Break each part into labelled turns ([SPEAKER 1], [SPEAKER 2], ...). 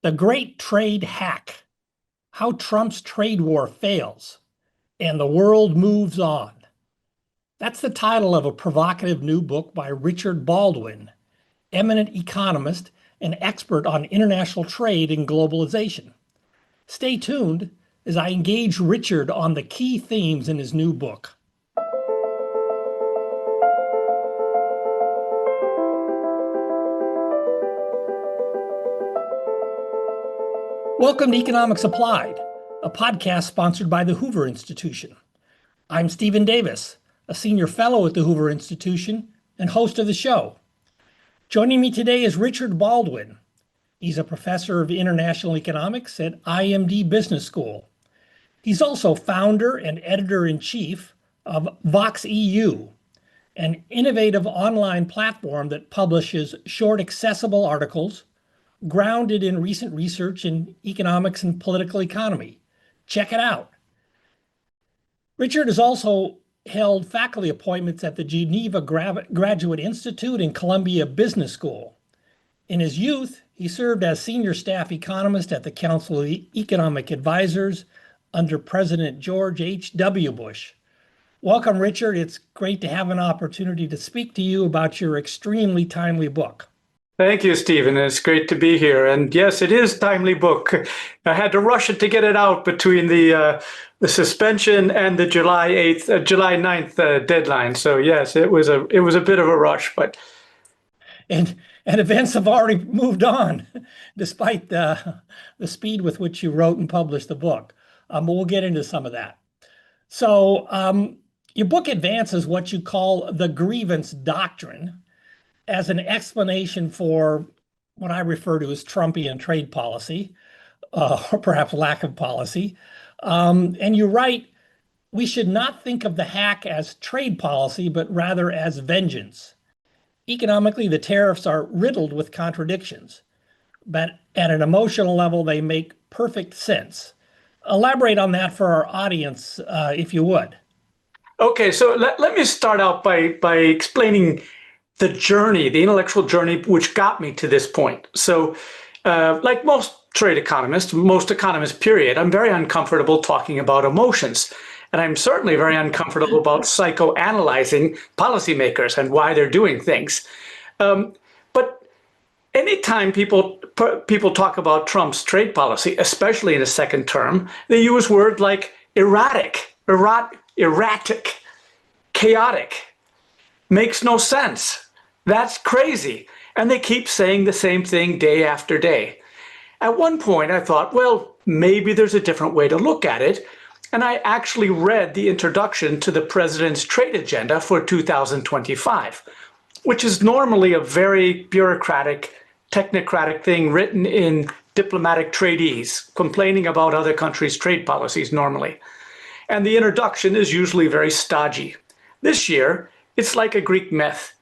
[SPEAKER 1] The Great Trade Hack: How Trump's Trade War Fails and the World Moves On. That's the title of a provocative new book by Richard Baldwin, eminent economist and expert on international trade and globalization. Stay tuned as I engage Richard on the key themes in his new book. Welcome to Economics Applied, a podcast sponsored by the Hoover Institution. I'm Stephen Davis, a senior fellow at the Hoover Institution and host of the show. Joining me today is Richard Baldwin. He's a professor of international economics at IMD Business School. He's also founder and editor-in-chief of VoxEU, an innovative online platform that publishes short, accessible articles grounded in recent research in economics and political economy. Check it out. Richard has also held faculty appointments at the Geneva Graduate Institute and Columbia Business School. In his youth, he served as senior staff economist at the Council of Economic Advisors under President George H.W. Bush. Welcome, Richard. It's great to have an opportunity to speak to you about your extremely timely book.
[SPEAKER 2] Thank you, Stephen. It's great to be here. And yes, it is a timely book. I had to rush it to get it out between the suspension and the July 9th deadline. So yes, it was a bit of a rush, but
[SPEAKER 1] and events have already moved on, despite the speed with which you wrote and published the book. But we'll get into some of that. So your book advances what you call the grievance doctrine as an explanation for what I refer to as Trumpian trade policy, or perhaps lack of policy. And you write, we should not think of the hack as trade policy, but rather as vengeance. Economically, the tariffs are riddled with contradictions, but at an emotional level, they make perfect sense. Elaborate on that for our audience, if you would.
[SPEAKER 2] Okay, so let me start out by explaining the journey, the intellectual journey, which got me to this point. So like most trade economists, most economists, period, I'm very uncomfortable talking about emotions. And I'm certainly very uncomfortable about psychoanalyzing policymakers and why they're doing things. But anytime people talk about Trump's trade policy, especially in a second term, they use words like erratic, chaotic, makes no sense. That's crazy. And they keep saying the same thing day after day. At one point, I thought, well, maybe there's a different way to look at it. And I actually read the introduction to the president's trade agenda for 2025, which is normally a very bureaucratic, technocratic thing written in diplomatic tradees, complaining about other countries' trade policies normally. And the introduction is usually very stodgy. This year, it's like a Greek myth.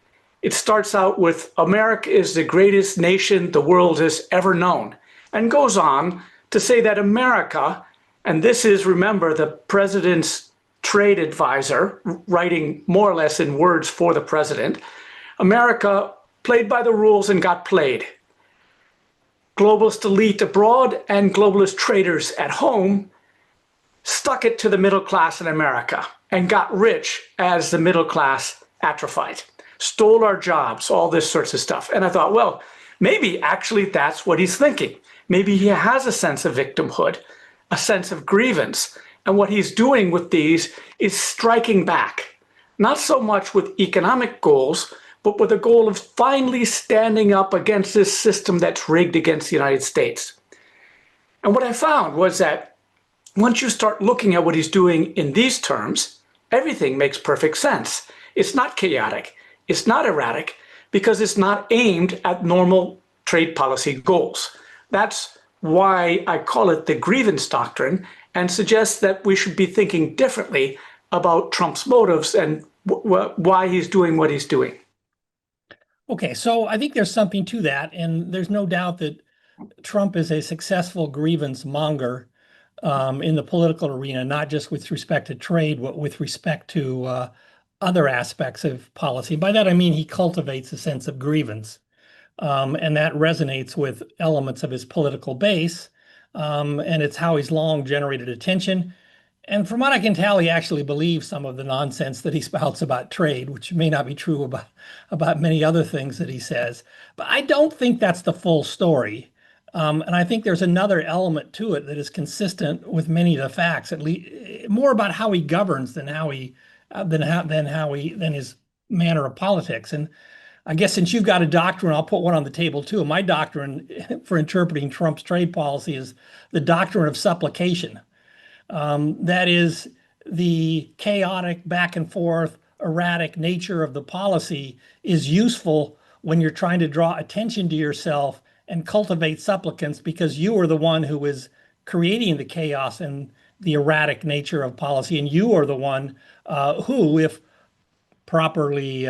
[SPEAKER 2] It starts out with America is the greatest nation the world has ever known, and goes on to say that America, and this is, remember, the president's trade advisor writing more or less in words for the president, America played by the rules and got played. Globalist elite abroad and globalist traders at home stuck it to the middle class in America and got rich as the middle class atrophied, stole our jobs, all this sorts of stuff. And I thought, well, maybe actually that's what he's thinking. Maybe he has a sense of victimhood, a sense of grievance. And what he's doing with these is striking back, not so much with economic goals, but with a goal of finally standing up against this system that's rigged against the United States. And what I found was that once you start looking at what he's doing in these terms, everything makes perfect sense. It's not chaotic. It's not erratic, because it's not aimed at normal trade policy goals. That's why I call it the grievance doctrine, and suggest that we should be thinking differently about Trump's motives and why he's doing what he's doing.
[SPEAKER 1] Okay, so I think there's something to that, and there's no doubt that Trump is a successful grievance monger in the political arena, not just with respect to trade, but with respect to other aspects of policy. By that, I mean he cultivates a sense of grievance. And that resonates with elements of his political base. And it's how he's long generated attention. And from what I can tell, he actually believes some of the nonsense that he spouts about trade, which may not be true about many other things that he says. But I don't think that's the full story. And I think there's another element to it that is consistent with many of the facts, at least more about how he governs than than his manner of politics. And I guess since you've got a doctrine, I'll put one on the table too. My doctrine for interpreting Trump's trade policy is the doctrine of supplication. That is the chaotic back and forth, erratic nature of the policy is useful when you're trying to draw attention to yourself and cultivate supplicants because you are the one who is creating the chaos and the erratic nature of policy. And you are the one who, if properly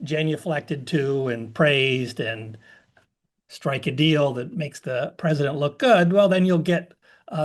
[SPEAKER 1] genuflected to and praised and strike a deal that makes the president look good, well, then you'll get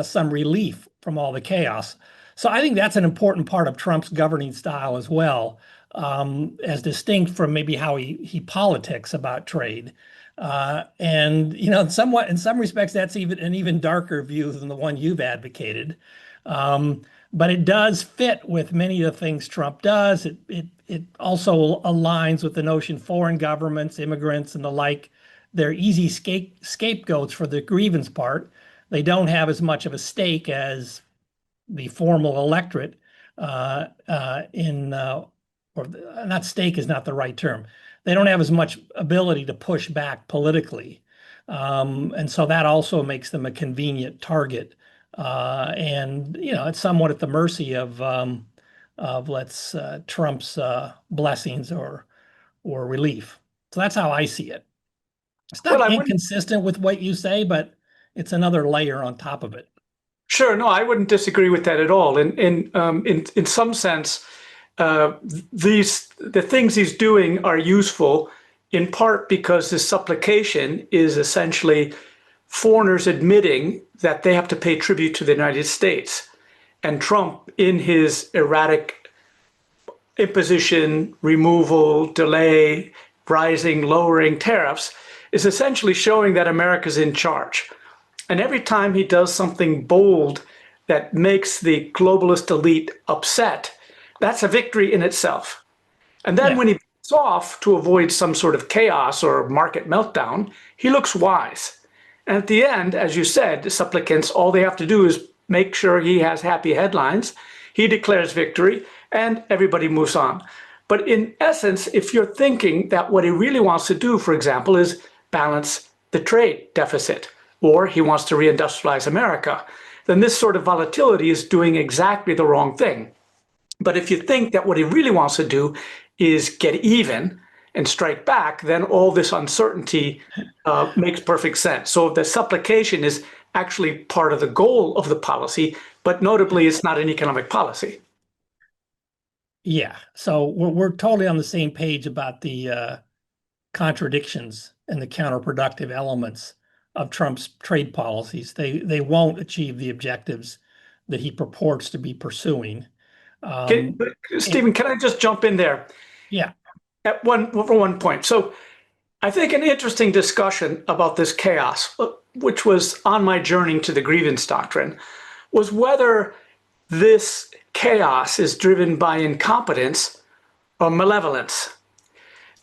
[SPEAKER 1] some relief from all the chaos. So I think that's an important part of Trump's governing style as well, as distinct from maybe how he politics about trade. And in some respects, that's even an even darker view than the one you've advocated. But it does fit with many of the things Trump does. It also aligns with the notion foreign governments, immigrants, and the like. They're easy scapegoats for the grievance part. They don't have as much of a stake as the formal electorate or not stake is not the right term. They don't have as much ability to push back politically. And so that also makes them a convenient target. And, it's somewhat at the mercy of Trump's blessings or relief. So that's how I see it. It's not inconsistent with what you say, but it's another layer on top of it.
[SPEAKER 2] Sure, no, I wouldn't disagree with that at all. In some sense, the things he's doing are useful in part because his supplication is essentially foreigners admitting that they have to pay tribute to the United States. And Trump, in his erratic imposition, removal, delay, rising, lowering tariffs, is essentially showing that America's in charge. And every time he does something bold that makes the globalist elite upset, that's a victory in itself. And then when he backs off to avoid some sort of chaos or market meltdown, he looks wise. And at the end, as you said, the supplicants, all they have to do is make sure he has happy headlines. He declares victory and everybody moves on. But in essence, if you're thinking that what he really wants to do, for example, is balance the trade deficit, or he wants to reindustrialize America, then this sort of volatility is doing exactly the wrong thing. But if you think that what he really wants to do is get even and strike back, then all this uncertainty makes perfect sense. So the supplication is actually part of the goal of the policy, but notably it's not an economic policy.
[SPEAKER 1] Yeah, so we're totally on the same page about the contradictions and the counterproductive elements of Trump's trade policies. They won't achieve the objectives that he purports to be pursuing.
[SPEAKER 2] Stephen, can I just jump in there?
[SPEAKER 1] Yeah.
[SPEAKER 2] For one point. So I think an interesting discussion about this chaos, which was on my journey to the grievance doctrine, was whether this chaos is driven by incompetence or malevolence.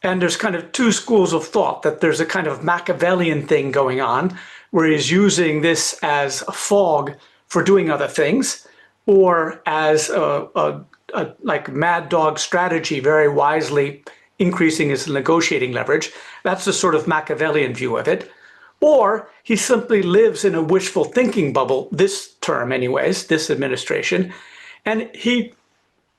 [SPEAKER 2] And there's kind of two schools of thought, that there's a kind of Machiavellian thing going on where he's using this as a fog for doing other things, or as a like mad dog strategy, very wisely increasing his negotiating leverage. That's the sort of Machiavellian view of it. Or he simply lives in a wishful thinking bubble, this term anyways, this administration, and he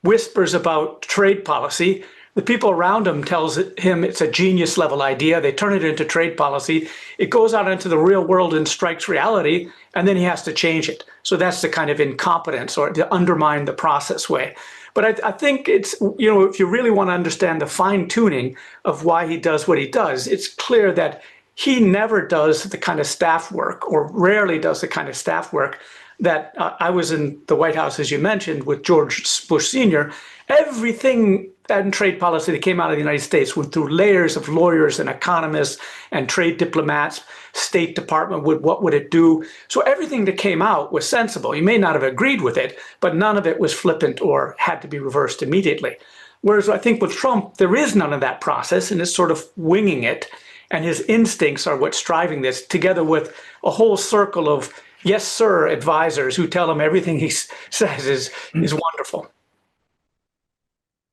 [SPEAKER 2] whispers about trade policy. The people around him tells him it's a genius level idea. They turn it into trade policy. It goes out into the real world and strikes reality, and then he has to change it. So that's the kind of incompetence, or to undermine the process way. But I think it's, if you really want to understand the fine tuning of why he does what he does, it's clear that he never does the kind of staff work, or rarely does the kind of staff work that I was in the White House, as you mentioned, with George Bush Sr. Everything and trade policy that came out of the United States went through layers of lawyers and economists and trade diplomats. State Department what would it do? So everything that came out was sensible. You may not have agreed with it, but none of it was flippant or had to be reversed immediately. Whereas I think with Trump, there is none of that process, and it's sort of winging it. And his instincts are what's driving this, together with a whole circle of yes, sir advisors who tell him everything he says is wonderful.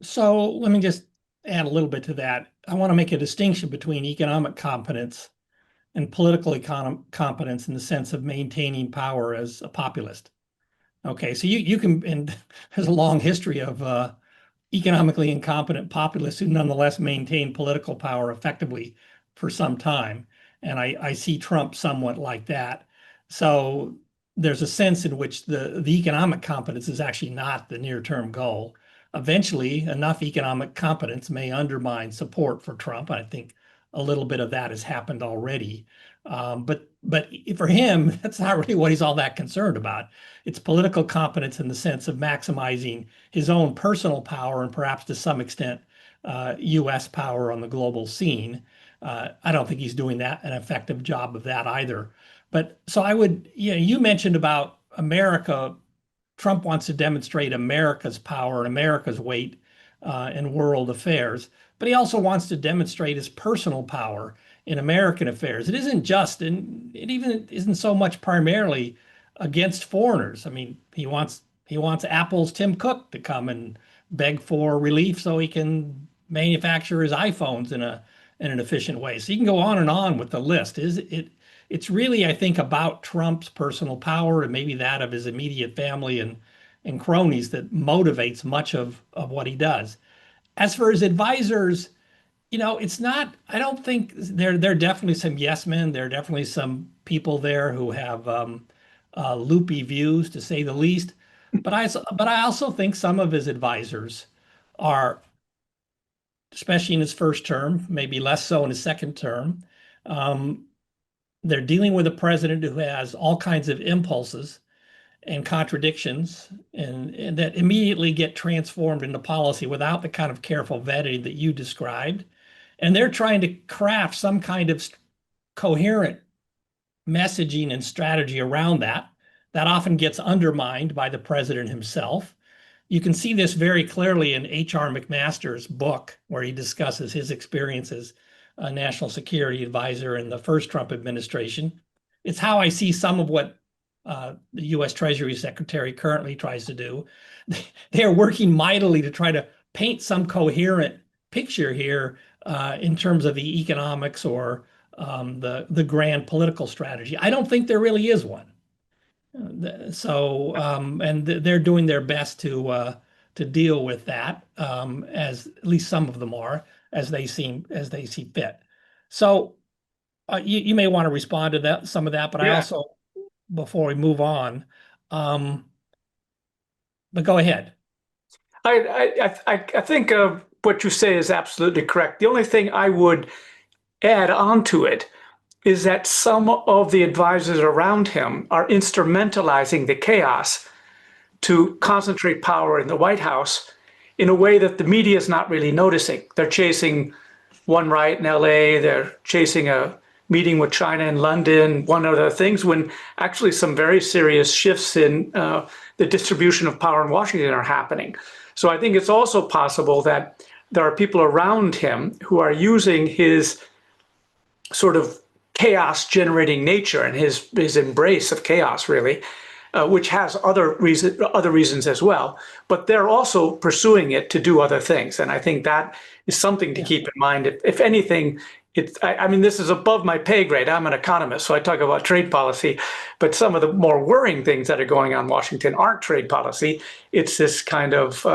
[SPEAKER 1] So let me just add a little bit to that. I want to make a distinction between economic competence and political competence in the sense of maintaining power as a populist. Okay, so you can, and there's a long history of economically incompetent populists who nonetheless maintain political power effectively for some time. And I see Trump somewhat like that. So there's a sense in which the economic competence is actually not the near-term goal. Eventually, enough economic competence may undermine support for Trump. I think a little bit of that has happened already. But for him, that's not really what he's all that concerned about. It's political competence in the sense of maximizing his own personal power and perhaps to some extent U.S. power on the global scene. I don't think he's doing an effective job of that either. But so I would, you mentioned about America. Trump wants to demonstrate America's power and America's weight in world affairs, but he also wants to demonstrate his personal power in American affairs. It isn't just, and it even isn't so much primarily against foreigners. I mean, he wants Apple's Tim Cook to come and beg for relief so he can manufacture his iPhones in an efficient way. So you can go on with the list. It's really, I think, about Trump's personal power and maybe that of his immediate family and cronies that motivates much of what he does. As for his advisors, it's not, I don't think there are definitely some yes men. There are definitely some people there who have loopy views, to say the least. But I also think some of his advisors are, especially in his first term, maybe less so in his second term, they're dealing with a president who has all kinds of impulses and contradictions and that immediately get transformed into policy without the kind of careful vetting that you described. And they're trying to craft some kind of coherent messaging and strategy around that. That often gets undermined by the president himself. You can see this very clearly in H.R. McMaster's book, where he discusses his experiences a national security advisor in the first Trump administration. It's how I see some of what the U.S. Treasury Secretary currently tries to do. They are working mightily to try to paint some coherent picture here in terms of the economics or the grand political strategy. I don't think there really is one. And they're doing their best to deal with that, as at least some of them are, as they see fit. So you may want to respond to some of that, but yeah. I also, before we move on, but go ahead.
[SPEAKER 2] I think what you say is absolutely correct. The only thing I would add on to it is that some of the advisors around him are instrumentalizing the chaos to concentrate power in the White House in a way that the media is not really noticing. They're chasing one riot in LA, they're chasing a meeting with China in London, one other things, when actually some very serious shifts in the distribution of power in Washington are happening. So I think it's also possible that there are people around him who are using his sort of chaos generating nature and his embrace of chaos, really, which has other reasons as well, but they're also pursuing it to do other things. And I think that is something to keep in mind. If anything, I mean, this is above my pay grade. I'm an economist, so I talk about trade policy, but some of the more worrying things that are going on in Washington aren't trade policy. It's this kind of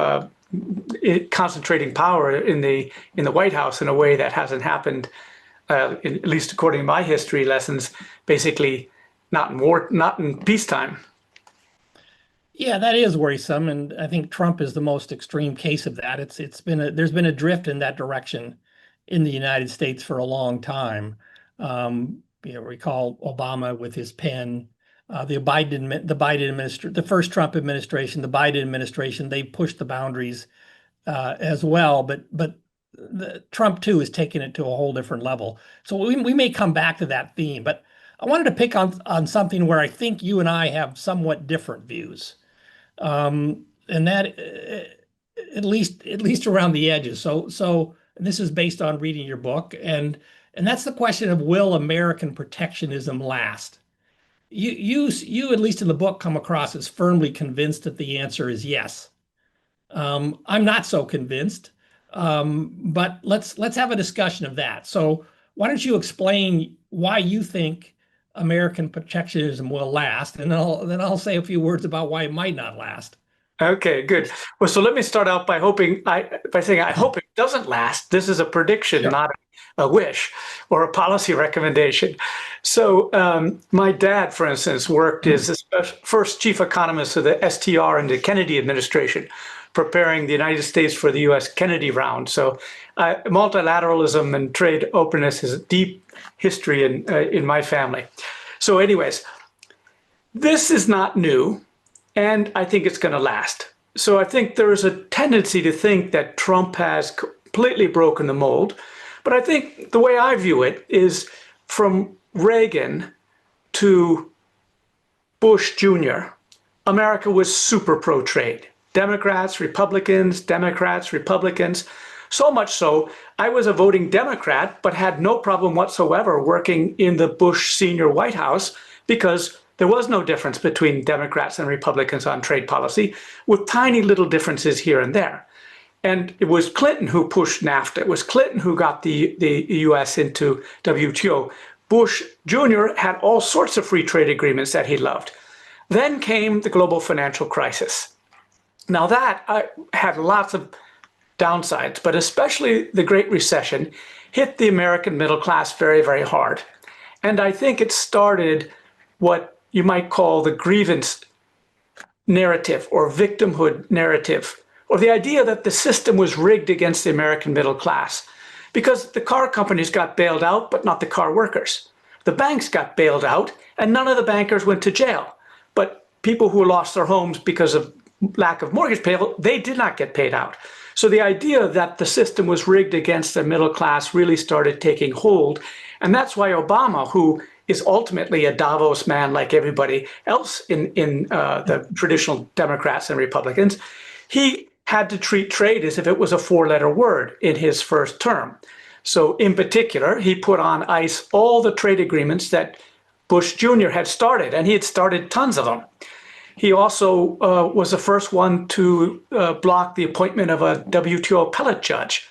[SPEAKER 2] concentrating power in the White House in a way that hasn't happened, at least according to my history lessons, basically not in peacetime.
[SPEAKER 1] Yeah, that is worrisome, and I think Trump is the most extreme case of that. There's been a drift in that direction in the United States for a long time. Recall Obama with his pen, the Biden administration, the first Trump administration, the Biden administration, they pushed the boundaries as well, but Trump too is taking it to a whole different level. So we may come back to that theme, but I wanted to pick on something where I think you and I have somewhat different views, and that at least around the edges. So and this is based on reading your book, and that's the question of will American protectionism last? You at least in the book come across as firmly convinced that the answer is yes. I'm not so convinced, but let's have a discussion of that. So why don't you explain why you think American protectionism will last, and then I'll say a few words about why it might not last.
[SPEAKER 2] Okay, good. Well, so let me start out by saying I hope it doesn't last. This is a prediction,
[SPEAKER 1] Sure.
[SPEAKER 2] not a wish or a policy recommendation. So my dad, for instance, worked as the first chief economist of the STR and the Kennedy administration, preparing the United States for the U.S. Kennedy round. So multilateralism and trade openness is a deep history in my family. So anyways, this is not new. And I think it's going to last. So I think there is a tendency to think that Trump has completely broken the mold. But I think the way I view it is from Reagan to Bush Jr., America was super pro-trade. Democrats, Republicans. So much so, I was a voting Democrat, but had no problem whatsoever working in the Bush Sr. White House because there was no difference between Democrats and Republicans on trade policy, with tiny little differences here and there. And it was Clinton who pushed NAFTA. It was Clinton who got the U.S. into WTO. Bush Jr. had all sorts of free trade agreements that he loved. Then came the global financial crisis. Now that had lots of downsides, but especially the Great Recession hit the American middle class very, very hard. And I think it started what you might call the grievance narrative or victimhood narrative, or the idea that the system was rigged against the American middle class because the car companies got bailed out, but not the car workers. The banks got bailed out and none of the bankers went to jail. But people who lost their homes because of lack of mortgage payment, they did not get paid out. So the idea that the system was rigged against the middle class really started taking hold. And that's why Obama, who is ultimately a Davos man like everybody else in the traditional Democrats and Republicans, he had to treat trade as if it was a four-letter word in his first term. So in particular, he put on ice all the trade agreements that Bush Jr. had started, and he had started tons of them. He also was the first one to block the appointment of a WTO appellate judge,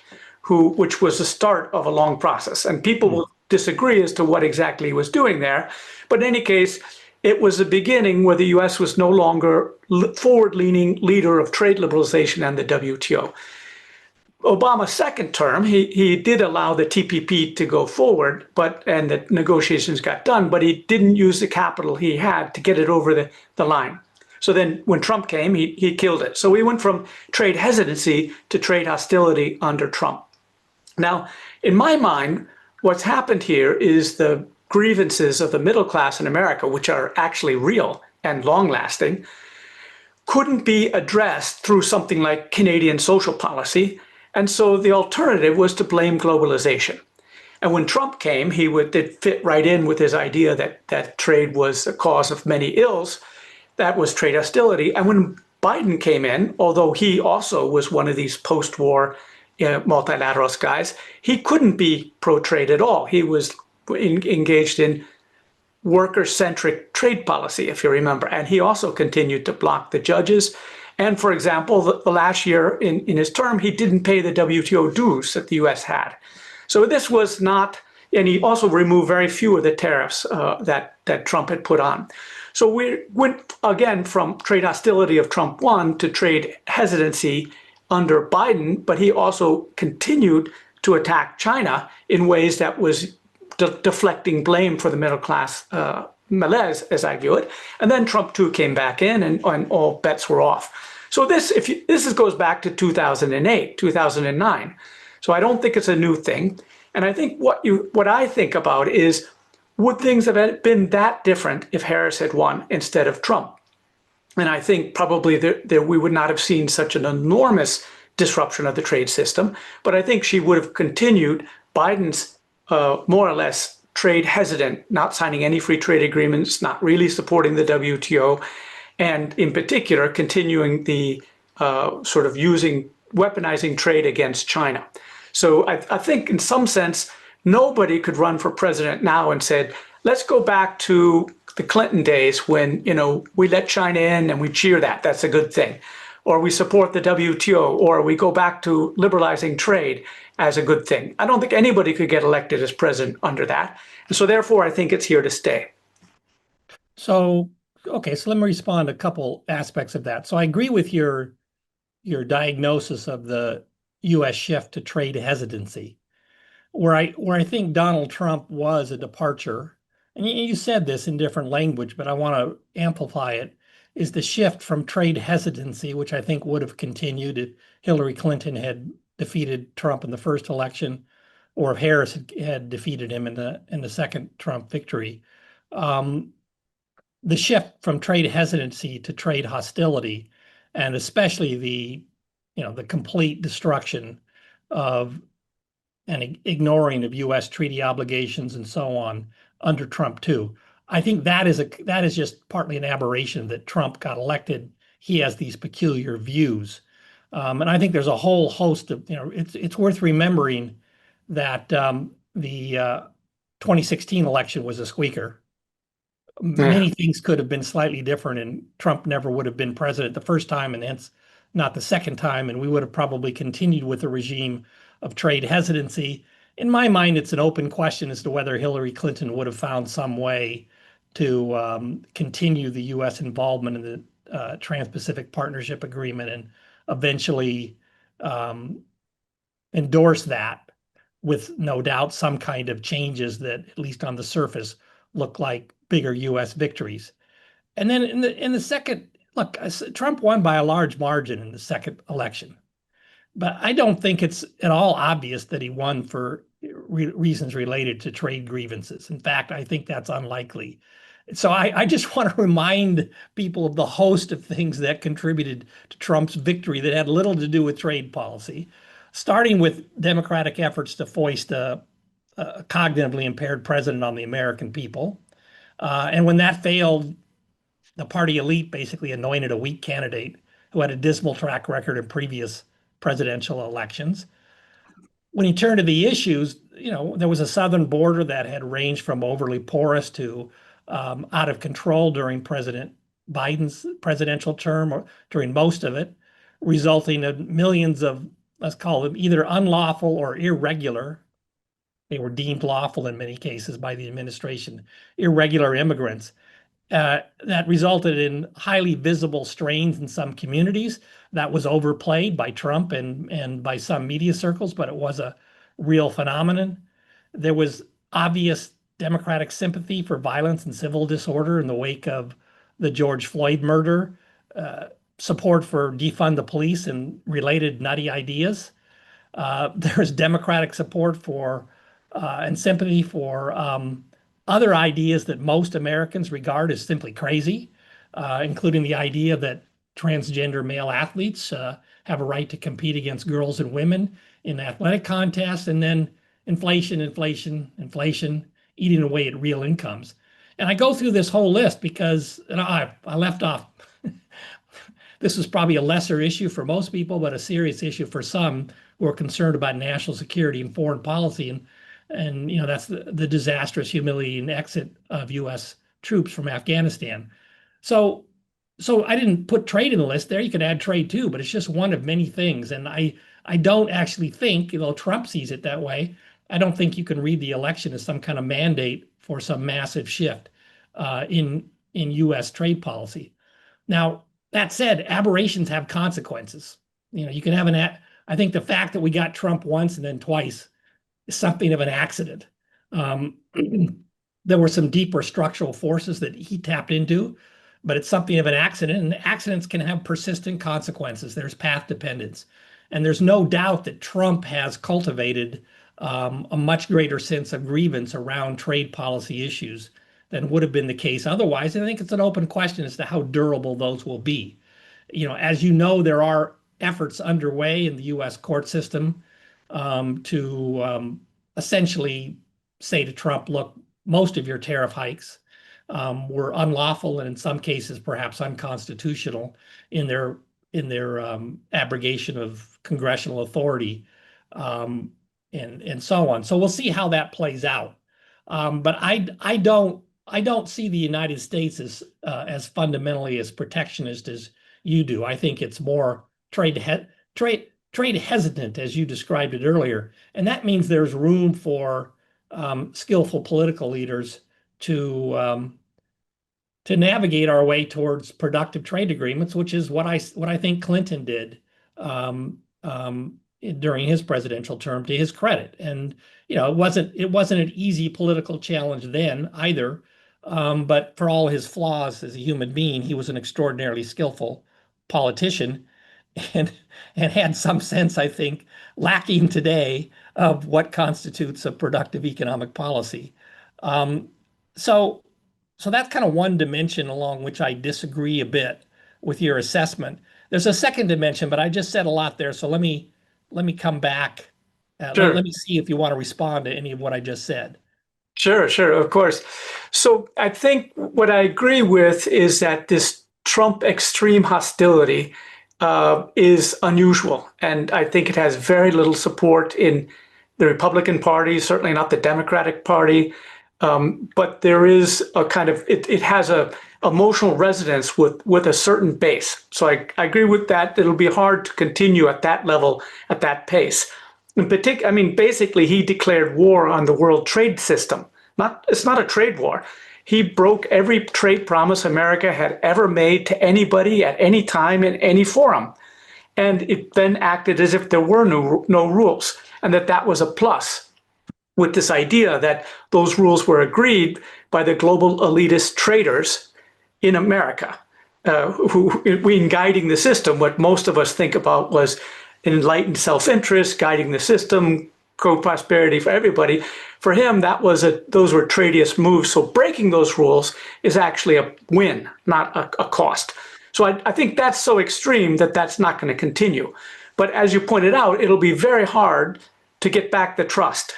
[SPEAKER 2] which was the start of a long process. And people will disagree as to what exactly he was doing there. But in any case, it was a beginning where the U.S. was no longer forward-leaning leader of trade liberalization and the WTO. Obama's second term, he did allow the TPP to go forward, and the negotiations got done, but he didn't use the capital he had to get it over the line. So then when Trump came, he killed it. So we went from trade hesitancy to trade hostility under Trump. Now, in my mind, what's happened here is the grievances of the middle class in America, which are actually real and long-lasting, couldn't be addressed through something like Canadian social policy. And so the alternative was to blame globalization. And when Trump came, it fit right in with his idea that trade was the cause of many ills. That was trade hostility. And when Biden came in, although he also was one of these post-war multilateralist guys, he couldn't be pro-trade at all. He was engaged in worker-centric trade policy, if you remember. And he also continued to block the judges. And for example, the last year in his term, he didn't pay the WTO dues that the US had. So this was not, and he also removed very few of the tariffs that Trump had put on. So we went again from trade hostility of Trump 1 to trade hesitancy under Biden, but he also continued to attack China in ways that was deflecting blame for the middle class malaise, as I view it. And then Trump 2 came back in and all bets were off. So this goes back to 2008, 2009. So I don't think it's a new thing. And I think what I think about is, would things have been that different if Harris had won instead of Trump? And I think probably we would not have seen such an enormous disruption of the trade system. But I think she would have continued Biden's more or less trade hesitant, not signing any free trade agreements, not really supporting the WTO, and in particular, continuing the sort of weaponizing trade against China. So I think in some sense, nobody could run for president now and said, let's go back to the Clinton days when, we let China in and we cheer that. That's a good thing. Or we support the WTO, or we go back to liberalizing trade as a good thing. I don't think anybody could get elected as president under that. And so therefore, I think it's here to stay.
[SPEAKER 1] So, okay, so let me respond to a couple aspects of that. So I agree with your diagnosis of the U.S. shift to trade hesitancy. Where I think Donald Trump was a departure, and you said this in different language, but I want to amplify it, is the shift from trade hesitancy, which I think would have continued if Hillary Clinton had defeated Trump in the first election, or if Harris had defeated him in the second Trump victory. The shift from trade hesitancy to trade hostility, and especially the complete destruction of and ignoring of U.S. treaty obligations and so on under Trump too. I think that is just partly an aberration that Trump got elected. He has these peculiar views, and I think there's a whole host of It's worth remembering that the 2016 election was a squeaker. Many things could have been slightly different, and Trump never would have been president the first time, and hence not the second time, and we would have probably continued with a regime of trade hesitancy. In my mind, it's an open question as to whether Hillary Clinton would have found some way to continue the U.S. involvement in the Trans-Pacific Partnership Agreement and eventually endorse that with no doubt some kind of changes that, at least on the surface, look like bigger U.S. victories. And then in the second, look, Trump won by a large margin in the second election. But I don't think it's at all obvious that he won for reasons related to trade grievances. In fact, I think that's unlikely. So I just want to remind people of the host of things that contributed to Trump's victory that had little to do with trade policy, starting with Democratic efforts to foist a cognitively impaired president on the American people. And when that failed, the party elite basically anointed a weak candidate who had a dismal track record in previous presidential elections. When he turned to the issues, there was a southern border that had ranged from overly porous to out of control during President Biden's presidential term, or during most of it, resulting in millions of, let's call them either unlawful or irregular, they were deemed lawful in many cases by the administration, irregular immigrants. That resulted in highly visible strains in some communities. That was overplayed by Trump and by some media circles, but it was a real phenomenon. There was obvious Democratic sympathy for violence and civil disorder in the wake of the George Floyd murder, support for defund the police and related nutty ideas. There's Democratic support for and sympathy for other ideas that most Americans regard as simply crazy, including the idea that transgender male athletes have a right to compete against girls and women in athletic contests, and then inflation, eating away at real incomes. And I go through this whole list because I left off. This is probably a lesser issue for most people, but a serious issue for some who are concerned about national security and foreign policy. And that's the disastrous, humiliating exit of U.S. troops from Afghanistan. So I didn't put trade in the list there. You could add trade too, but it's just one of many things. And I don't actually think, though Trump sees it that way, I don't think you can read the election as some kind of mandate for some massive shift in U.S. trade policy. Now, that said, aberrations have consequences. You can have I think the fact that we got Trump once and then twice is something of an accident. There were some deeper structural forces that he tapped into, but it's something of an accident, and accidents can have persistent consequences. There's path dependence. And there's no doubt that Trump has cultivated a much greater sense of grievance around trade policy issues than would have been the case otherwise. And I think it's an open question as to how durable those will be. As there are efforts underway in the U.S. court system to essentially say to Trump, look, most of your tariff hikes were unlawful and in some cases perhaps unconstitutional in their abrogation of congressional authority, and so on. So we'll see how that plays out. But I don't see the United States as fundamentally as protectionist as you do. I think it's more trade hesitant, as you described it earlier, and that means there's room for skillful political leaders to navigate our way towards productive trade agreements, which is what I think Clinton did during his presidential term, to his credit. And it wasn't an easy political challenge then either. But for all his flaws as a human being, he was an extraordinarily skillful politician and had some sense, I think, lacking today, of what constitutes a productive economic policy. So that's kind of one dimension along which I disagree a bit with your assessment. There's a second dimension, but I just said a lot there. So let me come back.
[SPEAKER 2] Sure.
[SPEAKER 1] Let me see if you want to respond to any of what I just said.
[SPEAKER 2] Sure, of course. So I think what I agree with is that this Trump extreme hostility is unusual. And I think it has very little support in the Republican Party, certainly not the Democratic Party. But there is a kind of, it has a emotional resonance with a certain base. So I agree with that. It'll be hard to continue at that level, at that pace. In particular, I mean, basically, he declared war on the world trade system. It's not a trade war. He broke every trade promise America had ever made to anybody at any time in any forum. And it then acted as if there were no rules, and that was a plus, with this idea that those rules were agreed by the global elitist traders in America, who, in guiding the system, what most of us think about was enlightened self-interest, guiding the system, co-prosperity for everybody. For him, those were tradeist moves. So breaking those rules is actually a win, not a cost. So I think that's so extreme that that's not going to continue. But as you pointed out, it'll be very hard to get back the trust.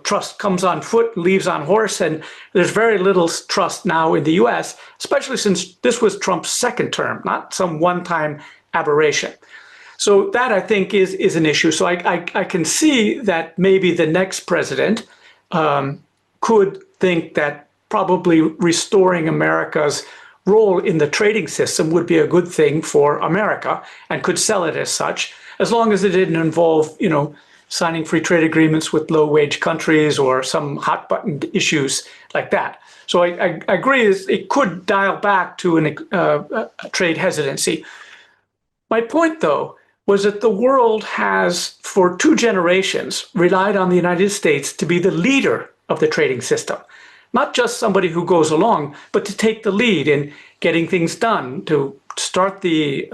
[SPEAKER 2] Trust comes on foot, leaves on horse, and there's very little trust now in the US, especially since this was Trump's second term, not some one-time aberration. So that, I think, is an issue. So I can see that maybe the next president could think that probably restoring America's role in the trading system would be a good thing for America and could sell it as such, as long as it didn't involve, signing free trade agreements with low-wage countries or some hot-button issues like that. So I agree, it could dial back to a trade hesitancy. My point, though, was that the world has, for 2 generations, relied on the United States to be the leader of the trading system. Not just somebody who goes along, but to take the lead in getting things done, to start the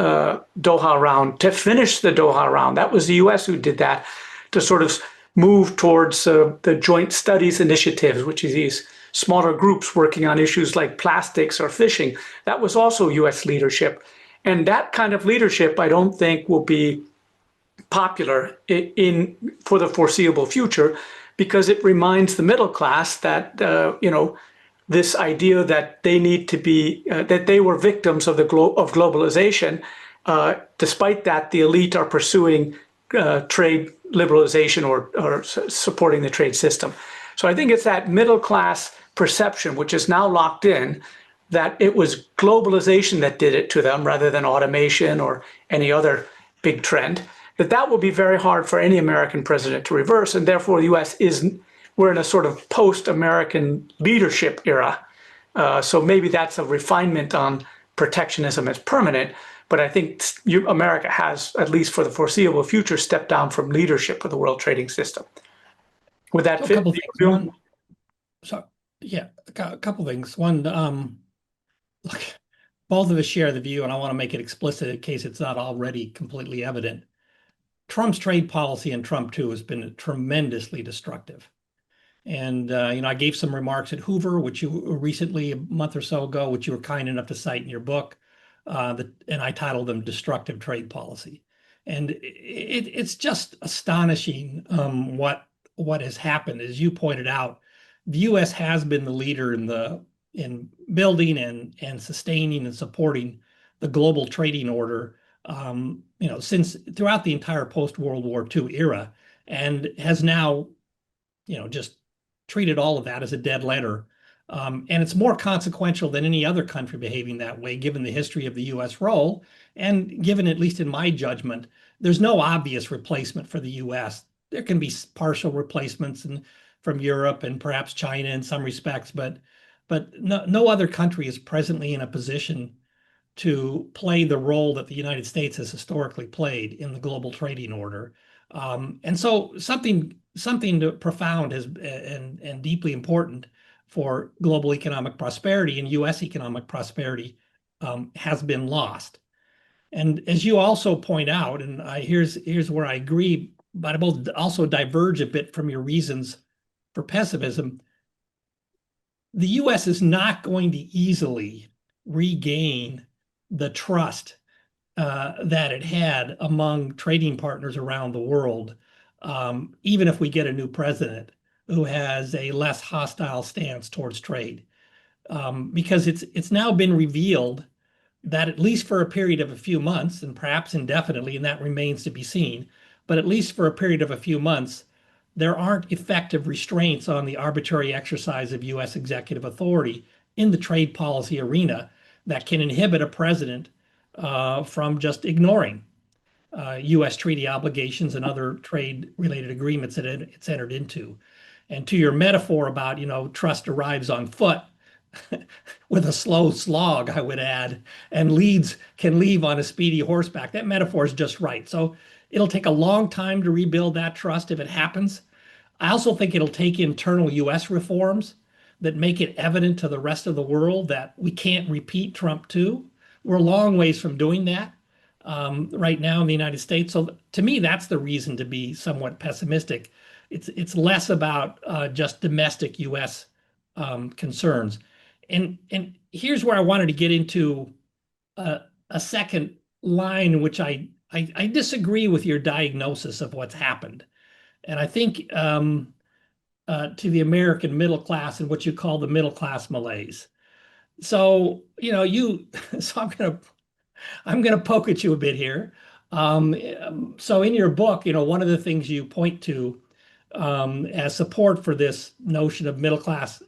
[SPEAKER 2] Doha round, to finish the Doha round. That was the US who did that, to sort of move towards the Joint Studies Initiatives, which is these smaller groups working on issues like plastics or fishing. That was also US leadership. And that kind of leadership, I don't think, will be popular for the foreseeable future, because it reminds the middle class that, this idea that they need to be, that they were victims of of globalization. Despite that, the elite are pursuing trade liberalization or supporting the trade system. So I think it's that middle class perception, which is now locked in, that it was globalization that did it to them rather than automation or any other big trend, that will be very hard for any American president to reverse. And therefore, the US we're in a sort of post-American leadership era. So maybe that's a refinement on protectionism as permanent. But I think America has, at least for the foreseeable future, stepped down from leadership of the world trading system. Would that fit?
[SPEAKER 1] A couple things. One, look, both of us share the view, and I want to make it explicit in case it's not already completely evident. Trump's trade policy and Trump 2 has been tremendously destructive. And, I gave some remarks at Hoover, which you recently, a month or so ago, which you were kind enough to cite in your book, and I titled them Destructive Trade Policy. And it's just astonishing what has happened. As you pointed out, the U.S. has been the leader in building and sustaining and supporting the global trading order, since throughout the entire post-World War II era, and has now, just treated all of that as a dead letter. And it's more consequential than any other country behaving that way, given the history of the U.S. role, and given, at least in my judgment, there's no obvious replacement for the U.S. There can be partial replacements from Europe and perhaps China in some respects, but no other country is presently in a position to play the role that the United States has historically played in the global trading order. And so something profound and deeply important for global economic prosperity and U.S. economic prosperity has been lost. And as you also point out, and here's where I agree, but I both also diverge a bit from your reasons for pessimism. The U.S. is not going to easily regain the trust that it had among trading partners around the world, even if we get a new president who has a less hostile stance towards trade, because it's now been revealed that at least for a period of a few months, and perhaps indefinitely, and that remains to be seen, but at least for a period of a few months, there aren't effective restraints on the arbitrary exercise of U.S. executive authority in the trade policy arena that can inhibit a president from just ignoring U.S. treaty obligations and other trade-related agreements that it's entered into. And to your metaphor about, trust arrives on foot with a slow slog, I would add, and can leave on a speedy horseback. That metaphor is just right. So it'll take a long time to rebuild that trust if it happens. I also think it'll take internal U.S. reforms that make it evident to the rest of the world that we can't repeat Trump 2. We're a long ways from doing that right now in the United States. So to me, that's the reason to be somewhat pessimistic. It's less about just domestic U.S. Concerns. And here's where I wanted to get into a second line in which I disagree with your diagnosis of what's happened. And I think to the American middle class and what you call the middle class malaise. So, so I'm gonna poke at you a bit here. So in your book, one of the things you point to as support for this notion of middle class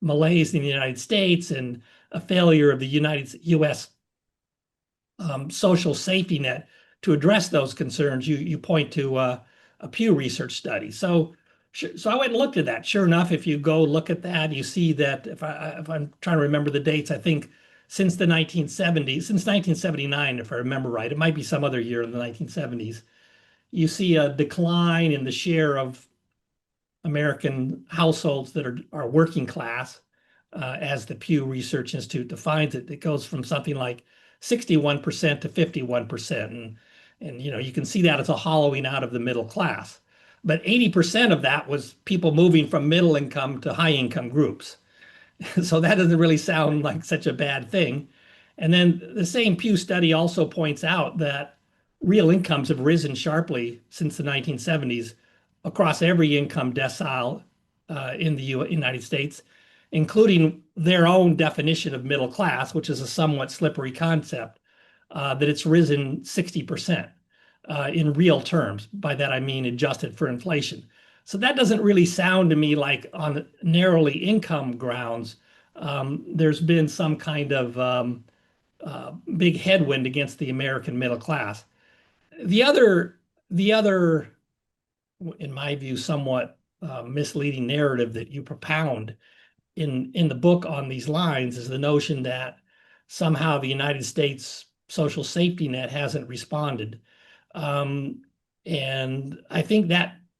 [SPEAKER 1] malaise in the United States and a failure of the U.S. Social safety net to address those concerns, you point to a Pew Research study. So I went and looked at that. Sure enough, if you go look at that, you see that if I'm trying to remember the dates, I think since the 1970s, since 1979, if I remember right, it might be some other year in the 1970s, you see a decline in the share of American households that are working class, as the Pew Research Institute defines it. It goes from something like 61% to 51%. And you can see that as a hollowing out of the middle class. But 80% of that was people moving from middle income to high income groups. So that doesn't really sound like such a bad thing. And then the same Pew study also points out that real incomes have risen sharply since the 1970s across every income decile in the United States, including their own definition of middle class, which is a somewhat slippery concept, that it's risen 60% in real terms. By that, I mean adjusted for inflation. So that doesn't really sound to me like on narrowly income grounds, there's been some kind of big headwind against the American middle class. The other, in my view, somewhat misleading narrative that you propound in the book on these lines is the notion that somehow the United States social safety net hasn't responded. And I think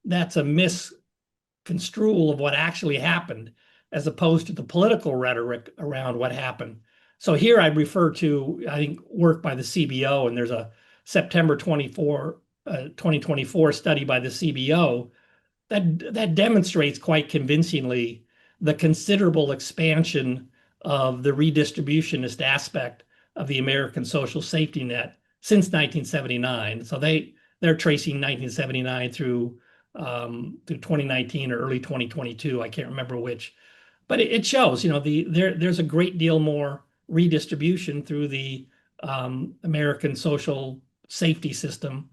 [SPEAKER 1] that's a misconstrual of what actually happened, as opposed to the political rhetoric around what happened. So here I refer to, I think, work by the CBO, and there's a September 2024 study by the CBO that demonstrates quite convincingly the considerable expansion of the redistributionist aspect of the American social safety net since 1979. So they're tracing 1979 through 2019 or early 2022. I can't remember which, but it shows, there's a great deal more redistribution through the American social safety system.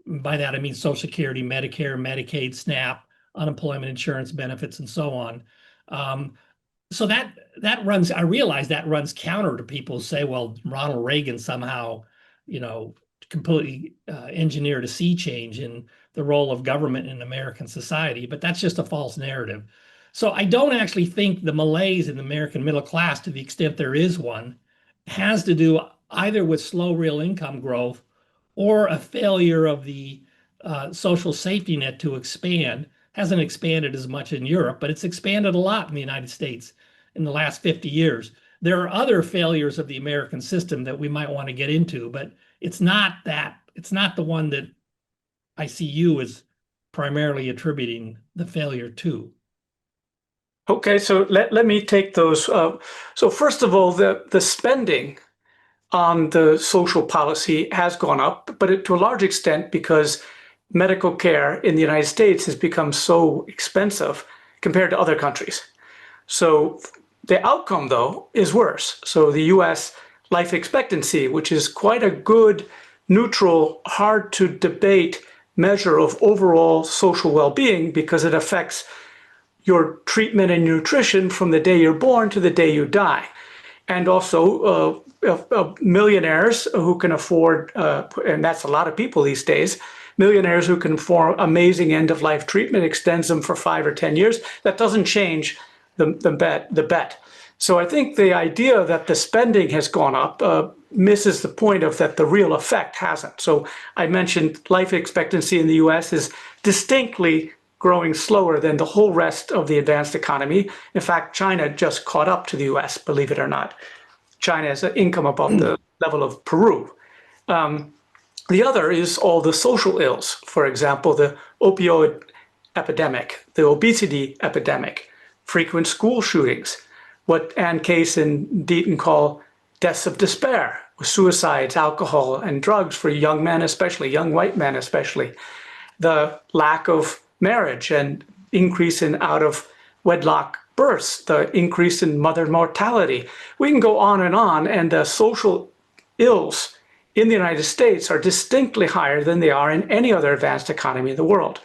[SPEAKER 1] By that, I mean Social Security, Medicare, Medicaid, SNAP, unemployment insurance benefits, and so on. So that runs, I realize that runs counter to people who say, well, Ronald Reagan somehow, completely engineered a sea change in the role of government in American society, but that's just a false narrative. So I don't actually think the malaise in the American middle class, to the extent there is one, has to do either with slow real income growth or a failure of the social safety net to expand. Hasn't expanded as much in Europe, but it's expanded a lot in the United States in the last 50 years. There are other failures of the American system that we might want to get into, but it's not the one that I see you as primarily attributing the failure to.
[SPEAKER 2] Okay, so let me take those. So first of all, the spending on the social policy has gone up, but to a large extent because medical care in the United States has become so expensive compared to other countries. So the outcome, though, is worse. So the US life expectancy, which is quite a good, neutral, hard to debate measure of overall social well-being because it affects your treatment and nutrition from the day you're born to the day you die. And also millionaires who can afford, and that's a lot of people these days, millionaires who can afford amazing end-of-life treatment, extends them for 5 or 10 years. That doesn't change the bet. So I think the idea that the spending has gone up misses the point of that the real effect hasn't. So I mentioned life expectancy in the US is distinctly growing slower than the whole rest of the advanced economy. In fact, China just caught up to the US, believe it or not. China has an income above the level of Peru. The other is all the social ills. For example, the opioid epidemic, the obesity epidemic, frequent school shootings, what Ann Case and Deaton call deaths of despair, suicides, alcohol, and drugs for young men, especially young white men, especially. The lack of marriage and increase in out of wedlock births, the increase in mother mortality. We can go on, and the social ills in the United States are distinctly higher than they are in any other advanced economy in the world.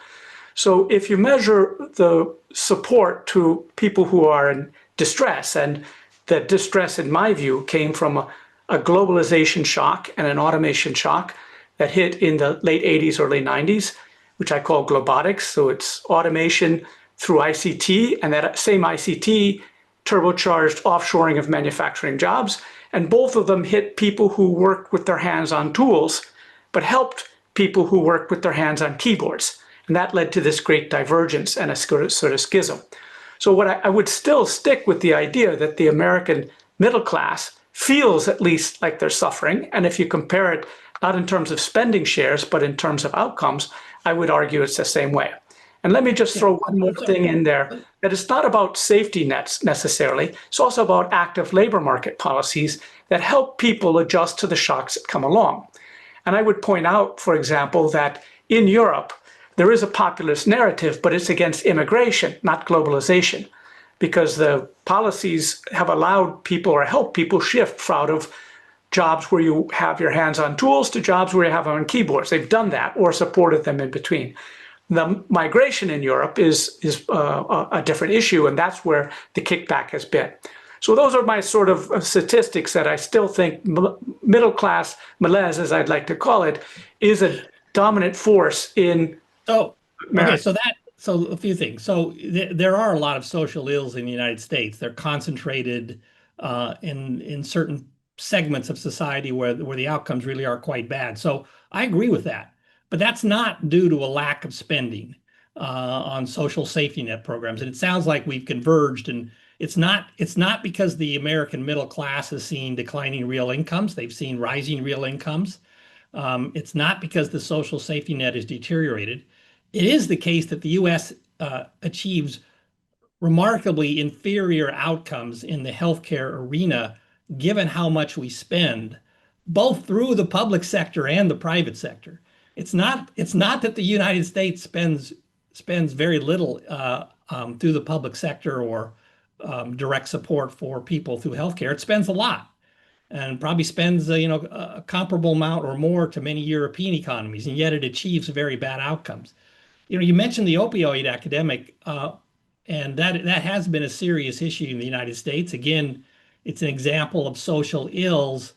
[SPEAKER 2] So if you measure the support to people who are in distress, and the distress, in my view, came from a globalization shock and an automation shock that hit in the late 80s, early 90s, which I call globotics. So it's automation through ICT, and that same ICT turbocharged offshoring of manufacturing jobs. And both of them hit people who work with their hands on tools, but helped people who work with their hands on keyboards. And that led to this great divergence and a sort of schism. So what I would still stick with the idea that the American middle class feels at least like they're suffering. And if you compare it, not in terms of spending shares, but in terms of outcomes, I would argue it's the same way. And let me just throw one more thing in there, that it's not about safety nets necessarily. It's also about active labor market policies that help people adjust to the shocks that come along. And I would point out, for example, that in Europe, there is a populist narrative, but it's against immigration, not globalization, because the policies have allowed people or helped people shift out of jobs where you have your hands on tools to jobs where you have them on keyboards. They've done that or supported them in between. The migration in Europe is a different issue, and that's where the kickback has been. So those are my sort of statistics that I still think middle class malaise, as I'd like to call it, is a dominant force in America.
[SPEAKER 1] Okay, so a few things. So there are a lot of social ills in the United States. They're concentrated in certain segments of society where the outcomes really are quite bad. So I agree with that. But that's not due to a lack of spending on social safety net programs. And it sounds like we've converged, and it's not because the American middle class has seen declining real incomes. They've seen rising real incomes. It's not because the social safety net is deteriorated. It is the case that the US achieves remarkably inferior outcomes in the healthcare arena, given how much we spend both through the public sector and the private sector. It's not that the United States spends very little through the public sector or direct support for people through healthcare. It spends a lot, and probably spends a comparable amount or more to many European economies, and yet it achieves very bad outcomes. You mentioned the opioid epidemic, and that has been a serious issue in the United States. Again, it's an example of social ills.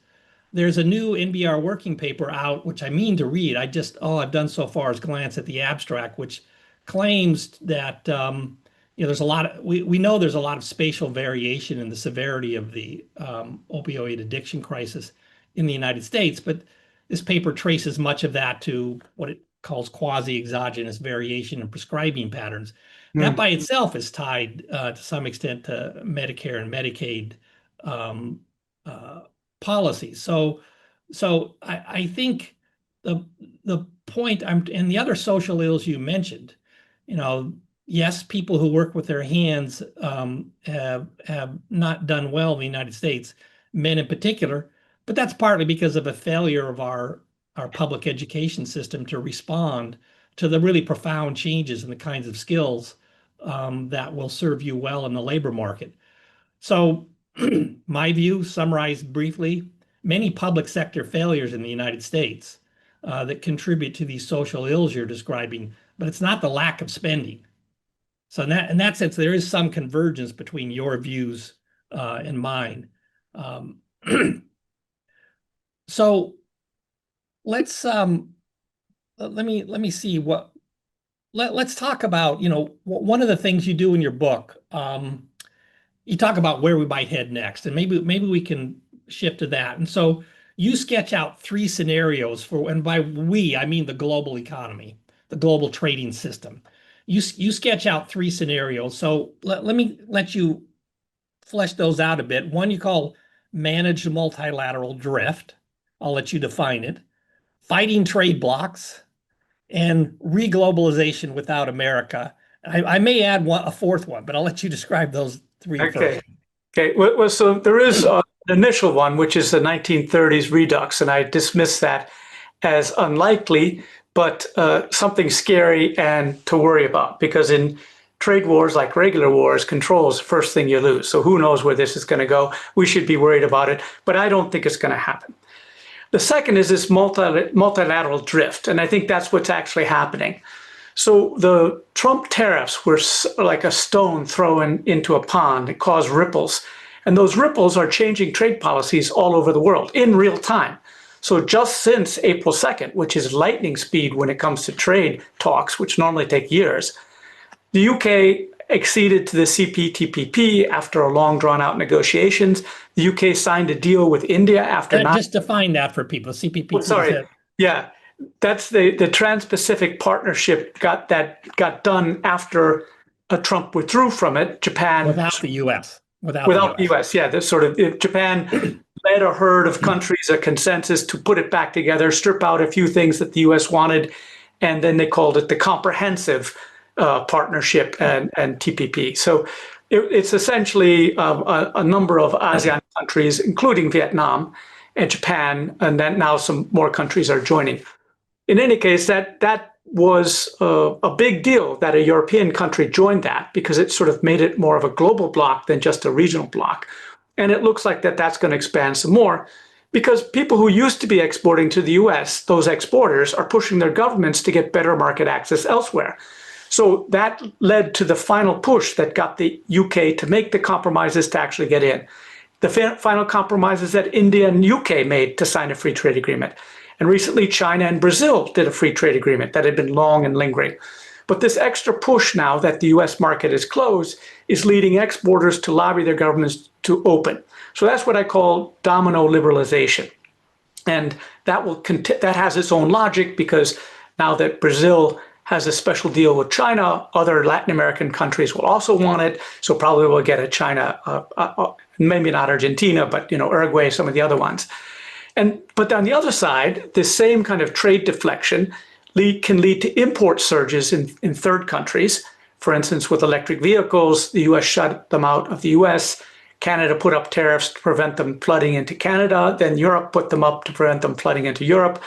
[SPEAKER 1] There's a new NBR working paper out, which I mean to read. All I've done so far is glance at the abstract, which claims that there's a lot of we know there's a lot of spatial variation in the severity of the opioid addiction crisis in the United States, but this paper traces much of that to what it calls quasi-exogenous variation in prescribing patterns. That by itself is tied to some extent to Medicare and Medicaid policies. So I think the point and the other social ills you mentioned, yes, people who work with their hands have not done well in the United States, men in particular, but that's partly because of a failure of our public education system to respond to the really profound changes in the kinds of skills that will serve you well in the labor market. So my view, summarized briefly, many public sector failures in the United States that contribute to these social ills you're describing, but it's not the lack of spending. So in that sense, there is some convergence between your views and mine. So let's let me see what let's talk about, one of the things you do in your book. You talk about where we might head next, and maybe we can shift to that. And so you sketch out 3 scenarios for, and by we, I mean the global economy, the global trading system. You sketch out 3 scenarios. So let me let you flesh those out a bit. One you call managed multilateral drift. I'll let you define it. Fighting trade blocs, and reglobalization without America. I may add a 4th one, but I'll let you describe those 3 first.
[SPEAKER 2] Okay. Well, so there is an initial one, which is the 1930s redux, and I dismiss that as unlikely, but something scary and to worry about, because in trade wars, like regular wars, control is the first thing you lose. So who knows where this is going to go? We should be worried about it, but I don't think it's going to happen. The second is this multilateral drift, and I think that's what's actually happening. So the Trump tariffs were like a stone thrown into a pond. It caused ripples, and those ripples are changing trade policies all over the world in real time. So just since April 2nd, which is lightning speed when it comes to trade talks, which normally take years, the UK acceded to the CPTPP after a long drawn-out negotiations. The UK signed a deal with India after
[SPEAKER 1] just define that for people. CPTPP.
[SPEAKER 2] Oh, sorry, yeah, that's the Trans-Pacific Partnership got done after Trump withdrew from it. Japan
[SPEAKER 1] without the U.S.
[SPEAKER 2] Without the U.S. Yeah, this sort of Japan led a herd of countries, a consensus to put it back together, strip out a few things that the U.S. wanted, and then they called it the Comprehensive Partnership and TPP. So it's essentially a number of ASEAN countries, including Vietnam and Japan, and then now some more countries are joining. In any case, that was a big deal that a European country joined that, because it sort of made it more of a global bloc than just a regional bloc. And it looks like that's going to expand some more, because people who used to be exporting to the US, those exporters, are pushing their governments to get better market access elsewhere. So that led to the final push that got the UK to make the compromises to actually get in. The final compromises that India and UK made to sign a free trade agreement. And recently, China and Brazil did a free trade agreement that had been long and lingering. But this extra push now that the US market is closed is leading exporters to lobby their governments to open. So that's what I call domino liberalization. And that has its own logic, because now that Brazil has a special deal with China, other Latin American countries will also want it. So probably we'll get a China, maybe not Argentina, but Uruguay, some of the other ones. But on the other side, this same kind of trade deflection can lead to import surges in third countries. For instance, with electric vehicles, the US shut them out of the US. Canada put up tariffs to prevent them flooding into Canada. Then Europe put them up to prevent them flooding into Europe.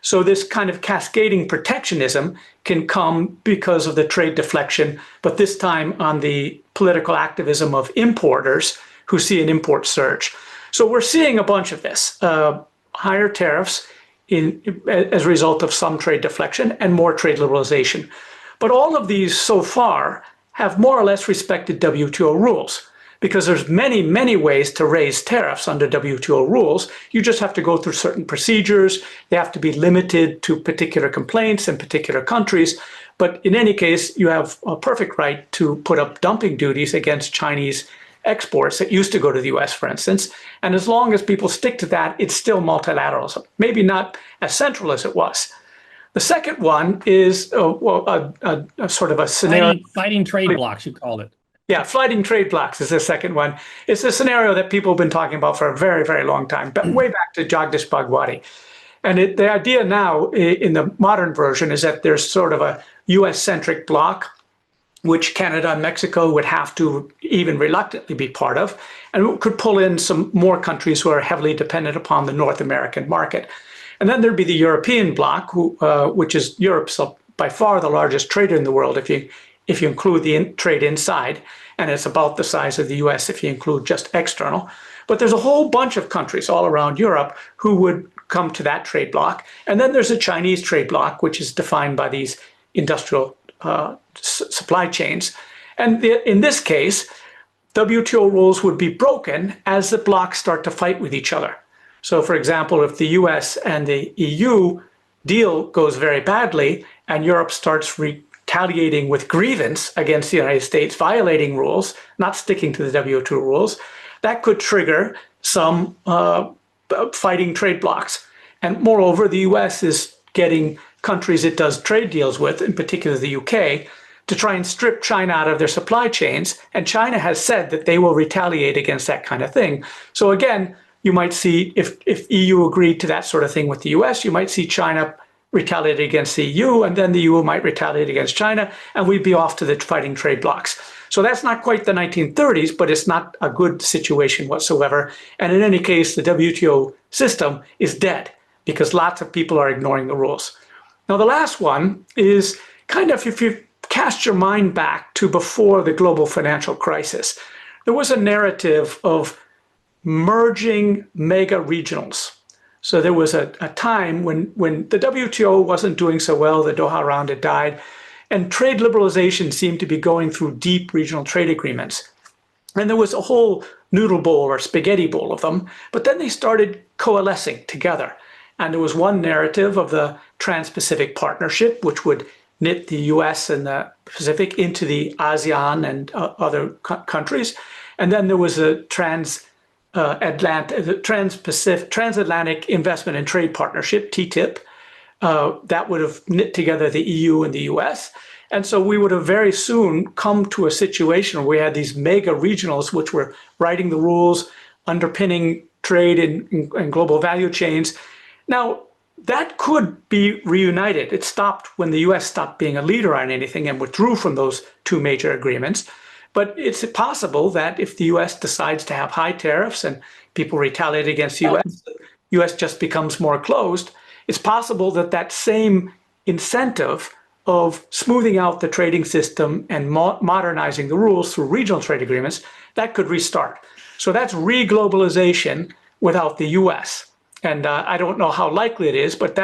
[SPEAKER 2] So this kind of cascading protectionism can come because of the trade deflection, but this time on the political activism of importers who see an import surge. So we're seeing a bunch of this, higher tariffs as a result of some trade deflection and more trade liberalization. But all of these so far have more or less respected WTO rules, because there's many, many ways to raise tariffs under WTO rules. You just have to go through certain procedures. They have to be limited to particular complaints in particular countries. But in any case, you have a perfect right to put up dumping duties against Chinese exports that used to go to the US, for instance. And as long as people stick to that, it's still multilateralism, maybe not as central as it was. The second one is a sort of a scenario.
[SPEAKER 1] Fighting trade blocks, you called it.
[SPEAKER 2] Yeah, fighting trade blocks is the second one. It's a scenario that people have been talking about for a very, very long time, but way back to Jagdish Bhagwati. And the idea now in the modern version is that there's sort of a US-centric bloc, which Canada and Mexico would have to even reluctantly be part of, and could pull in some more countries who are heavily dependent upon the North American market. And then there'd be the European bloc, which is Europe's by far the largest trader in the world if you include the trade inside, and it's about the size of the US if you include just external. But there's a whole bunch of countries all around Europe who would come to that trade bloc. And then there's a Chinese trade bloc, which is defined by these industrial supply chains. And in this case, WTO rules would be broken as the blocs start to fight with each other. So for example, if the US and the EU deal goes very badly and Europe starts retaliating with grievance against the United States, violating rules, not sticking to the WTO rules, that could trigger some fighting trade blocs. And moreover, the US is getting countries it does trade deals with, in particular the UK, to try and strip China out of their supply chains. And China has said that they will retaliate against that kind of thing. So again, you might see, if EU agreed to that sort of thing with the US, you might see China retaliate against the EU, and then the EU might retaliate against China, and we'd be off to the fighting trade blocs. So that's not quite the 1930s, but it's not a good situation whatsoever. And in any case, the WTO system is dead because lots of people are ignoring the rules. Now, the last one is kind of, if you cast your mind back to before the global financial crisis, there was a narrative of merging mega regionals. So there was a time when the WTO wasn't doing so well, the Doha round had died, and trade liberalization seemed to be going through deep regional trade agreements. And there was a whole noodle bowl or spaghetti bowl of them, but then they started coalescing together. And there was one narrative of the Trans-Pacific Partnership, which would knit the US and the Pacific into the ASEAN and other countries. And then there was a Transatlantic Investment and Trade Partnership, TTIP, that would have knit together the EU and the US. And so we would have very soon come to a situation where we had these mega regionals, which were writing the rules, underpinning trade in global value chains. Now, that could be reunited. It stopped when the US stopped being a leader on anything and withdrew from those two major agreements. But it's possible that if the US decides to have high tariffs and people retaliate against the US just becomes more closed, it's possible that that same incentive of smoothing out the trading system and modernizing the rules through regional trade agreements, that could restart. So that's re-globalization without the US. And I don't know how likely it is, but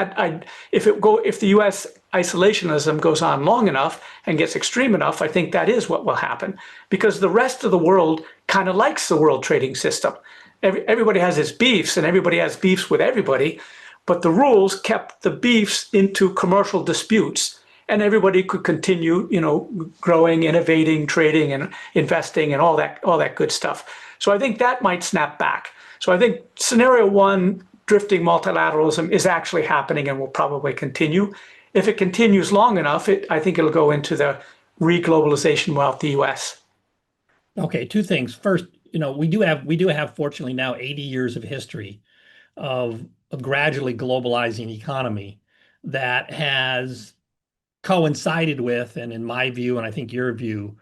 [SPEAKER 2] if the U.S. isolationism goes on long enough and gets extreme enough, I think that is what will happen, because the rest of the world kind of likes the world trading system. Everybody has its beefs, and everybody has beefs with everybody, but the rules kept the beefs into commercial disputes, and everybody could continue, growing, innovating, trading, and investing, and all that good stuff. So I think that might snap back. So I think scenario one, drifting multilateralism, is actually happening and will probably continue. If it continues long enough, I think it'll go into the re-globalization without the US.
[SPEAKER 1] Okay, two things. First, we do have fortunately now 80 years of history of a gradually globalizing economy that has coincided with, and in my view, and I think your view,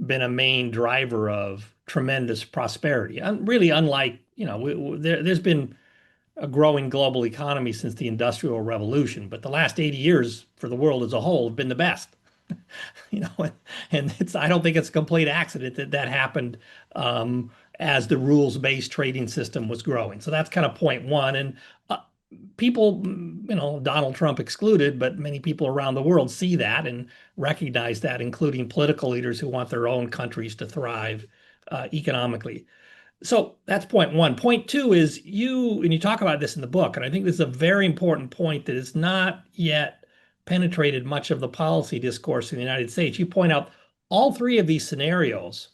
[SPEAKER 1] been a main driver of tremendous prosperity. Really, unlike, there's been a growing global economy since the Industrial Revolution, but the last 80 years for the world as a whole have been the best. And I don't think it's a complete accident that that happened as the rules-based trading system was growing. So that's kind of point one. And people, Donald Trump excluded, but many people around the world see that and recognize that, including political leaders who want their own countries to thrive economically. So that's point one. Point two is and you talk about this in the book, and I think this is a very important point that is not yet penetrated much of the policy discourse in the United States. You point out all three of these scenarios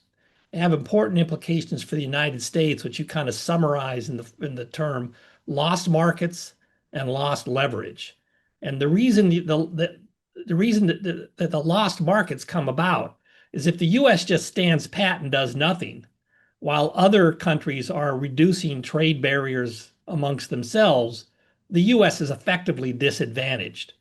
[SPEAKER 1] have important implications for the United States, which you kind of summarize in the term lost markets and lost leverage. And the reason that the lost markets come about is if the U.S. just stands pat and does nothing, while other countries are reducing trade barriers amongst themselves, the U.S. is effectively disadvantaged.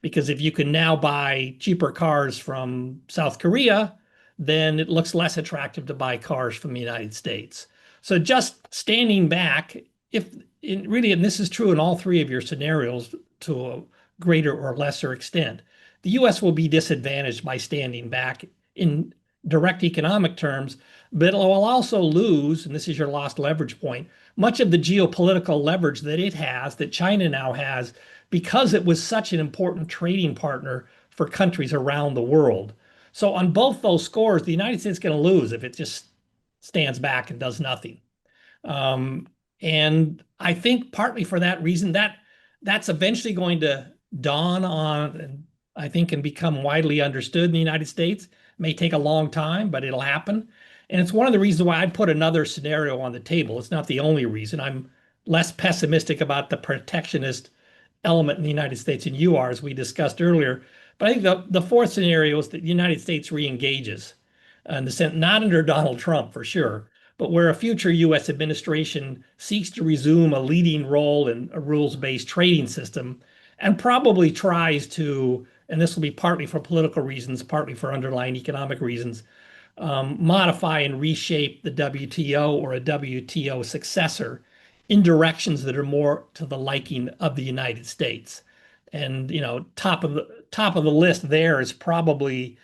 [SPEAKER 1] Because if you can now buy cheaper cars from South Korea, then it looks less attractive to buy cars from the United States. So just standing back, and this is true in all three of your scenarios to a greater or lesser extent, the U.S. will be disadvantaged by standing back in direct economic terms, but it will also lose, and this is your lost leverage point, much of the geopolitical leverage that it has, that China now has, because it was such an important trading partner for countries around the world. So on both those scores, the United States is going to lose if it just stands back and does nothing. And I think partly for that reason, that's eventually going to dawn on, and I think can become widely understood in the United States. It may take a long time, but it'll happen. And it's one of the reasons why I put another scenario on the table. It's not the only reason. I'm less pessimistic about the protectionist element in the United States than you are, as we discussed earlier. But I think the fourth scenario is that the United States re-engages, in the sense, not under Donald Trump for sure, but where a future U.S. administration seeks to resume a leading role in a rules-based trading system and probably tries to, and this will be partly for political reasons, partly for underlying economic reasons, modify and reshape the WTO or a WTO successor in directions that are more to the liking of the United States. And top of the list there is probably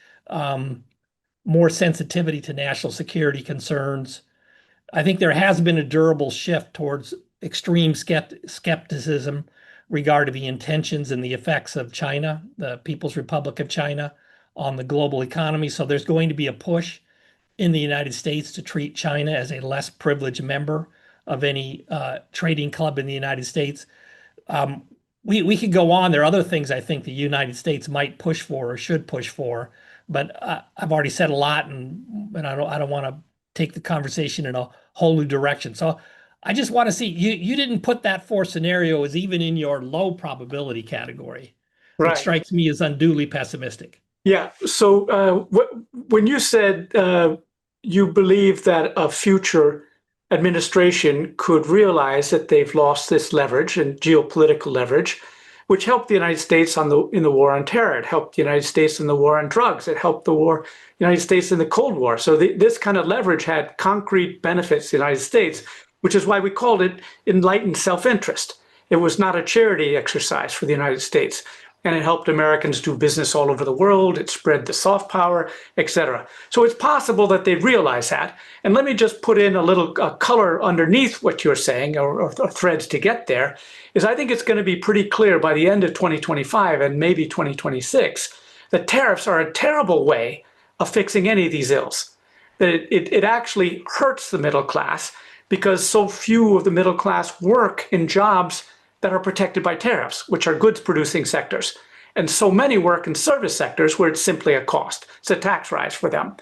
[SPEAKER 1] more sensitivity to national security concerns. I think there has been a durable shift towards extreme skepticism regarding the intentions and the effects of China, the People's Republic of China, on the global economy. So there's going to be a push in the United States to treat China as a less privileged member of any trading club in the United States. We could go on. There are other things I think the United States might push for or should push for, but I've already said a lot, and I don't want to take the conversation in a whole new direction. So I just want to see, you didn't put that fourth scenario as even in your low probability category. Right. It strikes me as unduly pessimistic.
[SPEAKER 2] Yeah. So when you said you believe that a future administration could realize that they've lost this leverage and geopolitical leverage, which helped the United States in the war on terror. It helped the United States in the war on drugs. It helped the United States in the Cold War. So this kind of leverage had concrete benefits to the United States, which is why we called it enlightened self-interest. It was not a charity exercise for the United States. And it helped Americans do business all over the world. It spread the soft power, et cetera. So it's possible that they realize that. And let me just put in a little color underneath what you're saying, or threads to get there, is I think it's going to be pretty clear by the end of 2025 and maybe 2026 that tariffs are a terrible way of fixing any of these ills. That it actually hurts the middle class because so few of the middle class work in jobs that are protected by tariffs, which are goods producing sectors. And so many work in service sectors where it's simply a cost. It's a tax rise for them.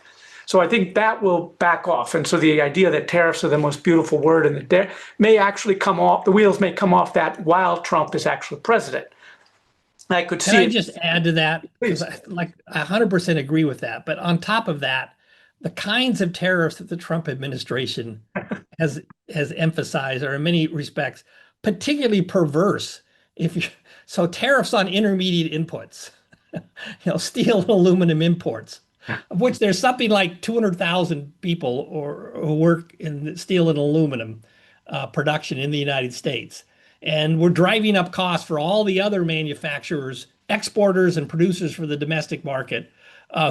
[SPEAKER 2] So I think that will back off. And so the idea that tariffs are the most beautiful word in the day may actually come off, the wheels may come off that while Trump is actually president. I could see.
[SPEAKER 1] Can I just add to that? Because I 100% agree with that. But on top of that, the kinds of tariffs that the Trump administration has emphasized are in many respects particularly perverse. So tariffs on intermediate inputs, steel and aluminum imports, of which there's something like 200,000 people who work in steel and aluminum production in the United States. And we're driving up costs for all the other manufacturers, exporters, and producers for the domestic market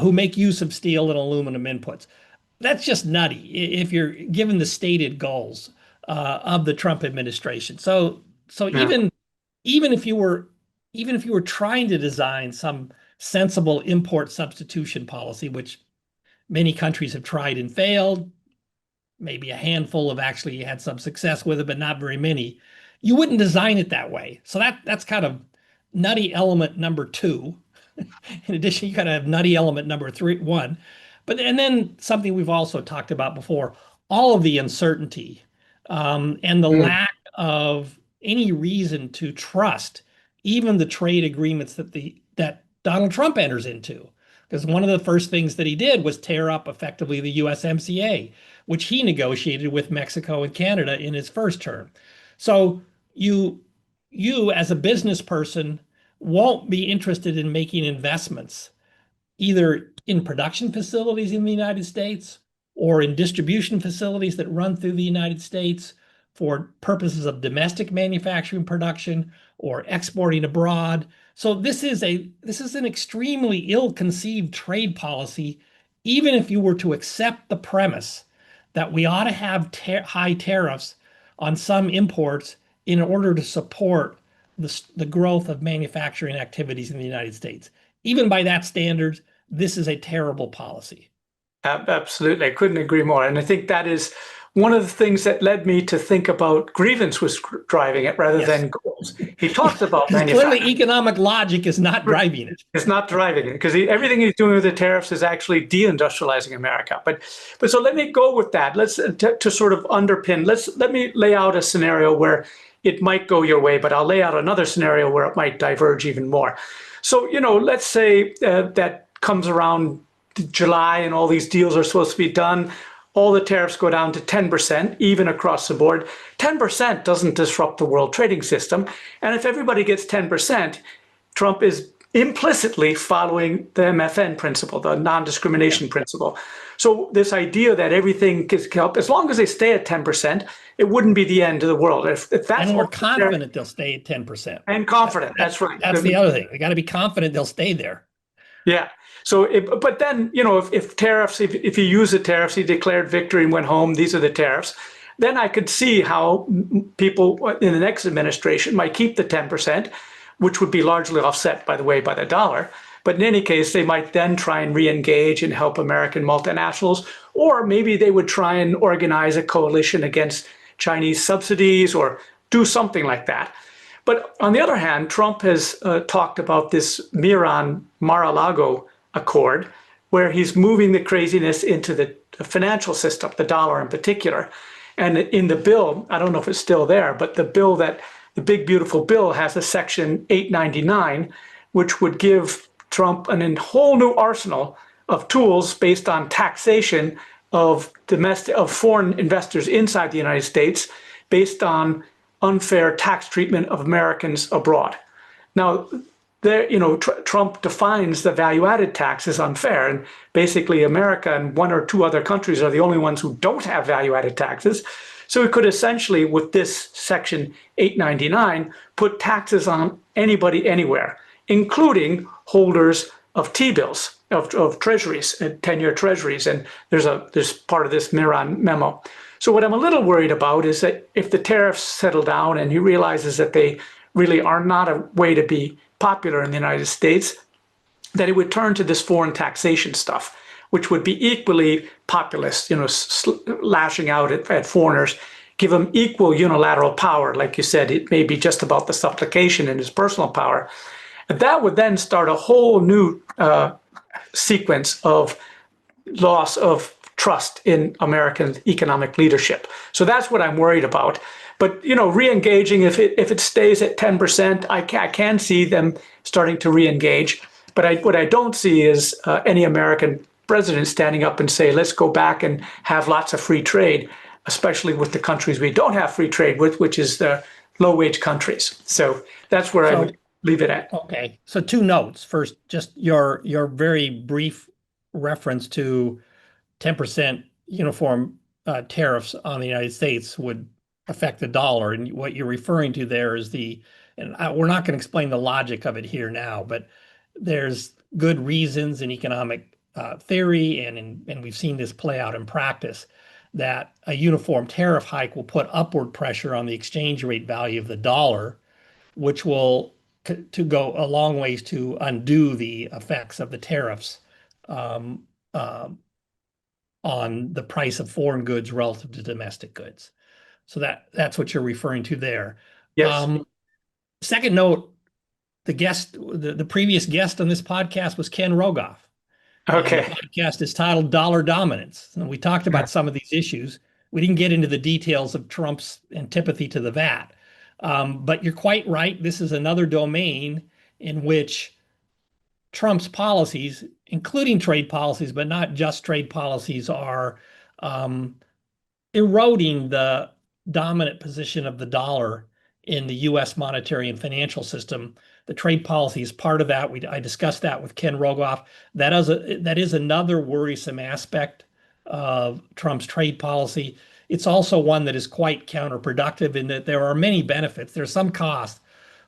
[SPEAKER 1] who make use of steel and aluminum inputs. That's just nutty if you're given the stated goals of the Trump administration. So
[SPEAKER 2] Yeah.
[SPEAKER 1] even if you were trying to design some sensible import substitution policy, which many countries have tried and failed, maybe a handful have actually had some success with it, but not very many. You wouldn't design it that way. So that's kind of nutty element number two. In addition, you kind of have nutty element number one. And then something we've also talked about before, all of the uncertainty and the
[SPEAKER 2] Mm.
[SPEAKER 1] lack of any reason to trust even the trade agreements that Donald Trump enters into. Because one of the first things that he did was tear up effectively the USMCA, which he negotiated with Mexico and Canada in his first term. So you as a business person won't be interested in making investments either in production facilities in the United States or in distribution facilities that run through the United States for purposes of domestic manufacturing production or exporting abroad. So this is an extremely ill-conceived trade policy, even if you were to accept the premise that we ought to have high tariffs on some imports in order to support the growth of manufacturing activities in the United States. Even by that standard, this is a terrible policy.
[SPEAKER 2] Absolutely. I couldn't agree more. And I think that is one of the things that led me to think about Grievance was driving it rather
[SPEAKER 1] Yes.
[SPEAKER 2] than goals. He talks about
[SPEAKER 1] Clearly,
[SPEAKER 2] manufacturing.
[SPEAKER 1] economic logic is not driving it.
[SPEAKER 2] It's not driving it because everything he's doing with the tariffs is actually deindustrializing America. But so let me go with that. Let's to sort of underpin. Let me lay out a scenario where it might go your way, but I'll lay out another scenario where it might diverge even more. So let's say that comes around July and all these deals are supposed to be done. All the tariffs go down to 10%, even across the board. 10% doesn't disrupt the world trading system. And if everybody gets 10%, Trump is implicitly following the MFN principle, the non-discrimination principle. So this idea that everything gets help, as long as they stay at 10%, it wouldn't be the end of the world. If that's
[SPEAKER 1] and we're confident they'll stay at 10%.
[SPEAKER 2] And confident, that's right.
[SPEAKER 1] That's the other thing. They got to be confident they'll stay there.
[SPEAKER 2] Yeah. So, but then, if tariffs, if he used the tariffs, he declared victory and went home, these are the tariffs, then I could see how people in the next administration might keep the 10%, which would be largely offset, by the way, by the dollar. But in any case, they might then try and re-engage and help American multinationals, or maybe they would try and organize a coalition against Chinese subsidies or do something like that. But on the other hand, Trump has talked about this Mar-a-Lago Accord, where he's moving the craziness into the financial system, the dollar in particular. And in the bill, I don't know if it's still there, but the big beautiful bill has a section 899, which would give Trump a whole new arsenal of tools based on taxation of foreign investors inside the United States, based on unfair tax treatment of Americans abroad. Now, Trump defines the value-added tax as unfair, and basically America and one or two other countries are the only ones who don't have value-added taxes. So we could essentially, with this section 899, put taxes on anybody anywhere, including holders of T-bills, of treasuries, 10-year treasuries, and there's part of this Miran memo. So what I'm a little worried about is that if the tariffs settle down and he realizes that they really are not a way to be popular in the United States, that it would turn to this foreign taxation stuff, which would be equally populist, lashing out at foreigners, give them equal unilateral power. Like you said, it may be just about the supplication and his personal power. That would then start a whole new sequence of loss of trust in American economic leadership. So that's what I'm worried about. But re-engaging, if it stays at 10%, I can see them starting to re-engage. But what I don't see is any American president standing up and say, let's go back and have lots of free trade, especially with the countries we don't have free trade with, which is the low-wage countries. So that's where I would leave it at.
[SPEAKER 1] Okay. So two notes. First, just your very brief reference to 10% uniform tariffs on the United States would affect the dollar. And what you're referring to there is we're not going to explain the logic of it here now, but there's good reasons in economic theory, and we've seen this play out in practice, that a uniform tariff hike will put upward pressure on the exchange rate value of the dollar, which will to go a long ways to undo the effects of the tariffs um, um, on the price of foreign goods relative to domestic goods. So that's what you're referring to there.
[SPEAKER 2] Yes.
[SPEAKER 1] Second note, the previous guest on this podcast was Ken Rogoff.
[SPEAKER 2] Okay.
[SPEAKER 1] And the podcast is titled Dollar Dominance. And we talked about some of these issues. We didn't get into the details of Trump's antipathy to the VAT. But you're quite right. This is another domain in which Trump's policies, including trade policies, but not just trade policies, are eroding the dominant position of the dollar in the U.S. monetary and financial system. The trade policy is part of that. I discussed that with Ken Rogoff. That is another worrisome aspect of Trump's trade policy. It's also one that is quite counterproductive in that there are many benefits. There's some cost,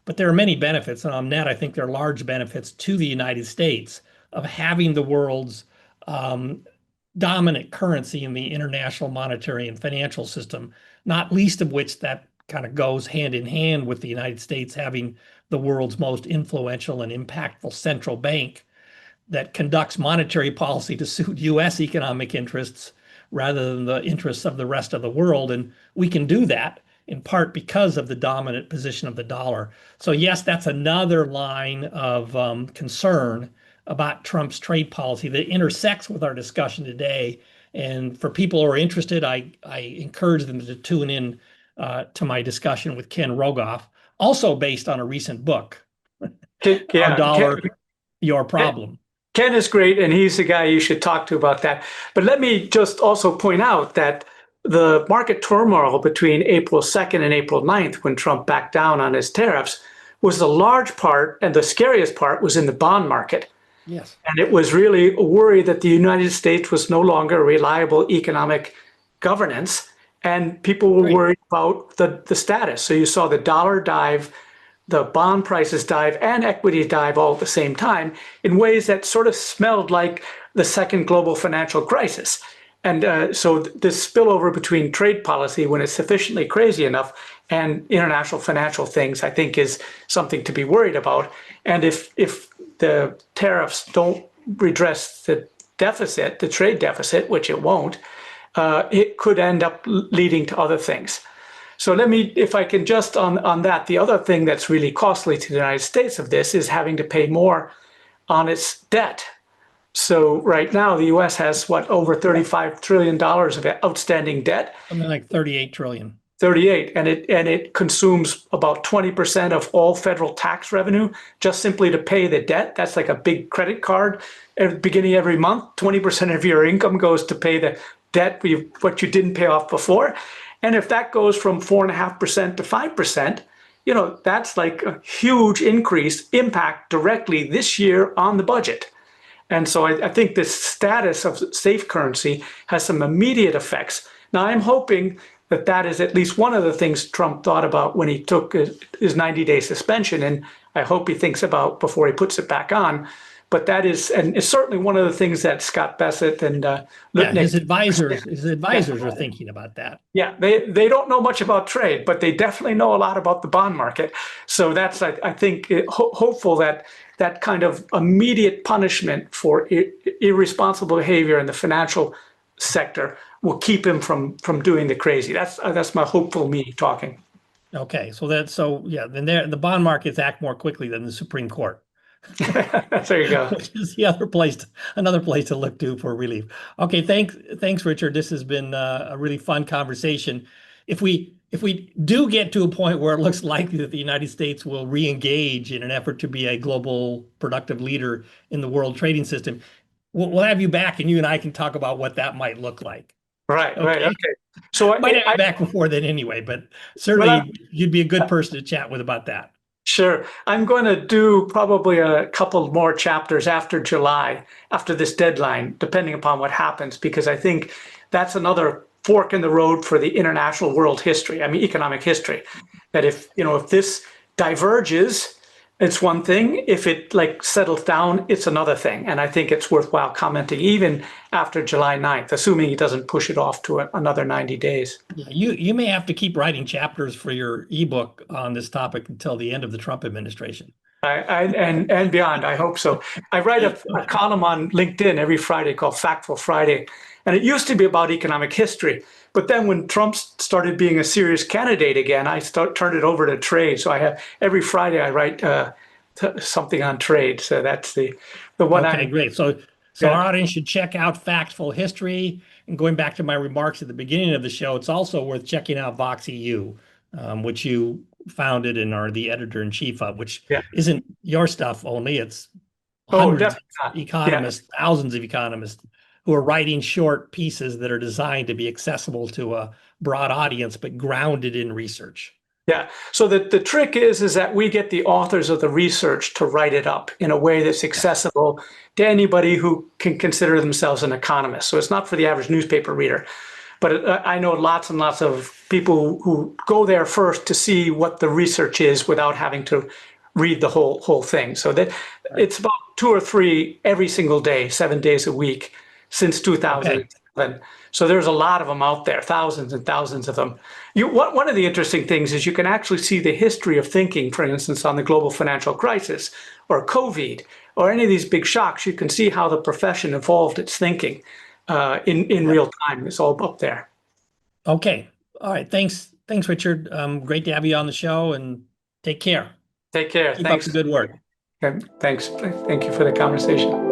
[SPEAKER 1] but there are many benefits. And on net, I think there are large benefits to the United States of having the world's dominant currency in the international monetary and financial system, not least of which that kind of goes hand in hand with the United States having the world's most influential and impactful central bank that conducts monetary policy to suit U.S. economic interests rather than the interests of the rest of the world. And we can do that in part because of the dominant position of the dollar. So yes, that's another line of concern about Trump's trade policy that intersects with our discussion today. And for people who are interested, I encourage them to tune in to my discussion with Ken Rogoff, also based on a recent book, Our Dollar, Your Problem.
[SPEAKER 2] Ken is great, and he's the guy you should talk to about that. But let me just also point out that the market turmoil between April 2nd and April 9th, when Trump backed down on his tariffs, was the large part, and the scariest part, was in the bond market.
[SPEAKER 1] Yes.
[SPEAKER 2] And it was really a worry that the United States was no longer a reliable economic governance, and people were worried about the status. So you saw the dollar dive, the bond prices dive, and equities dive all at the same time in ways that sort of smelled like the second global financial crisis. And so this spillover between trade policy, when it's sufficiently crazy enough, and international financial things, I think, is something to be worried about. And if the tariffs don't redress the deficit, the trade deficit, which it won't, it could end up leading to other things. So let me, if I can just on that, the other thing that's really costly to the United States of this is having to pay more on its debt. So right now, the U.S. has, over $35 trillion of outstanding debt.
[SPEAKER 1] Something like 38 trillion.
[SPEAKER 2] 38, and it consumes about 20% of all federal tax revenue just simply to pay the debt. That's like a big credit card. At the beginning of every month, 20% of your income goes to pay the debt, what you didn't pay off before. And if that goes from 4.5% to 5%, that's like a huge impact directly this year on the budget. And so I think this status of safe currency has some immediate effects. Now, I'm hoping that is at least one of the things Trump thought about when he took his 90-day suspension, and I hope he thinks about before he puts it back on. But that is, and it's certainly one of the things that Scott Bessent and Lipnick,
[SPEAKER 1] his advisors are thinking about that.
[SPEAKER 2] Yeah, they don't know much about trade, but they definitely know a lot about the bond market. So that's, I think, hopeful that that kind of immediate punishment for irresponsible behavior in the financial sector will keep him from doing the crazy. That's my hopeful me talking.
[SPEAKER 1] Okay, so then the bond markets act more quickly than the Supreme Court.
[SPEAKER 2] There you go.
[SPEAKER 1] Which is another place to look to for relief. Okay, thanks, Richard. This has been a really fun conversation. If we do get to a point where it looks likely that the United States will re-engage in an effort to be a global productive leader in the world trading system, we'll have you back, and you and I can talk about what that might look like.
[SPEAKER 2] Right. Okay. So
[SPEAKER 1] I might have you back before then anyway, but certainly you'd be a good person to chat with about that.
[SPEAKER 2] Sure. I'm going to do probably a couple more chapters after July, after this deadline, depending upon what happens, because I think that's another fork in the road for the international world history. I mean, economic history. That if this diverges, it's one thing. If it like settles down, it's another thing. And I think it's worthwhile commenting even after July 9th, assuming he doesn't push it off to another 90 days.
[SPEAKER 1] Yeah, you may have to keep writing chapters for your ebook on this topic until the end of the Trump administration.
[SPEAKER 2] And beyond, I hope so. I write a column on LinkedIn every Friday called Factful Friday. And it used to be about economic history. But then when Trump started being a serious candidate again, I turned it over to trade. So I have every Friday I write something on trade. So that's the one.
[SPEAKER 1] Okay, great. So our audience should check out Factful History. And going back to my remarks at the beginning of the show, it's also worth checking out Vox EU, which you founded and are the editor-in-chief of, which isn't your stuff only. It's hundreds of economists, thousands of economists who are writing short pieces that are designed to be accessible to a broad audience, but grounded in research.
[SPEAKER 2] Yeah. So the trick is that we get the authors of the research to write it up in a way that's accessible to anybody who can consider themselves an economist. So it's not for the average newspaper reader. But I know lots and lots of people who go there first to see what the research is without having to read the whole thing. So that it's about 2 or 3 every single day, 7 days a week since 2007. Okay. So there's a lot of them out there, thousands and thousands of them. One of the interesting things is you can actually see the history of thinking, for instance, on the global financial crisis or COVID or any of these big shocks. You can see how the profession evolved its thinking. In real time. It's all up there.
[SPEAKER 1] Okay. All right. Thanks, Richard. Great to have you on the show, and take care.
[SPEAKER 2] Take care.
[SPEAKER 1] Keep up the good work.
[SPEAKER 2] Okay. Thanks. Thank you for the conversation.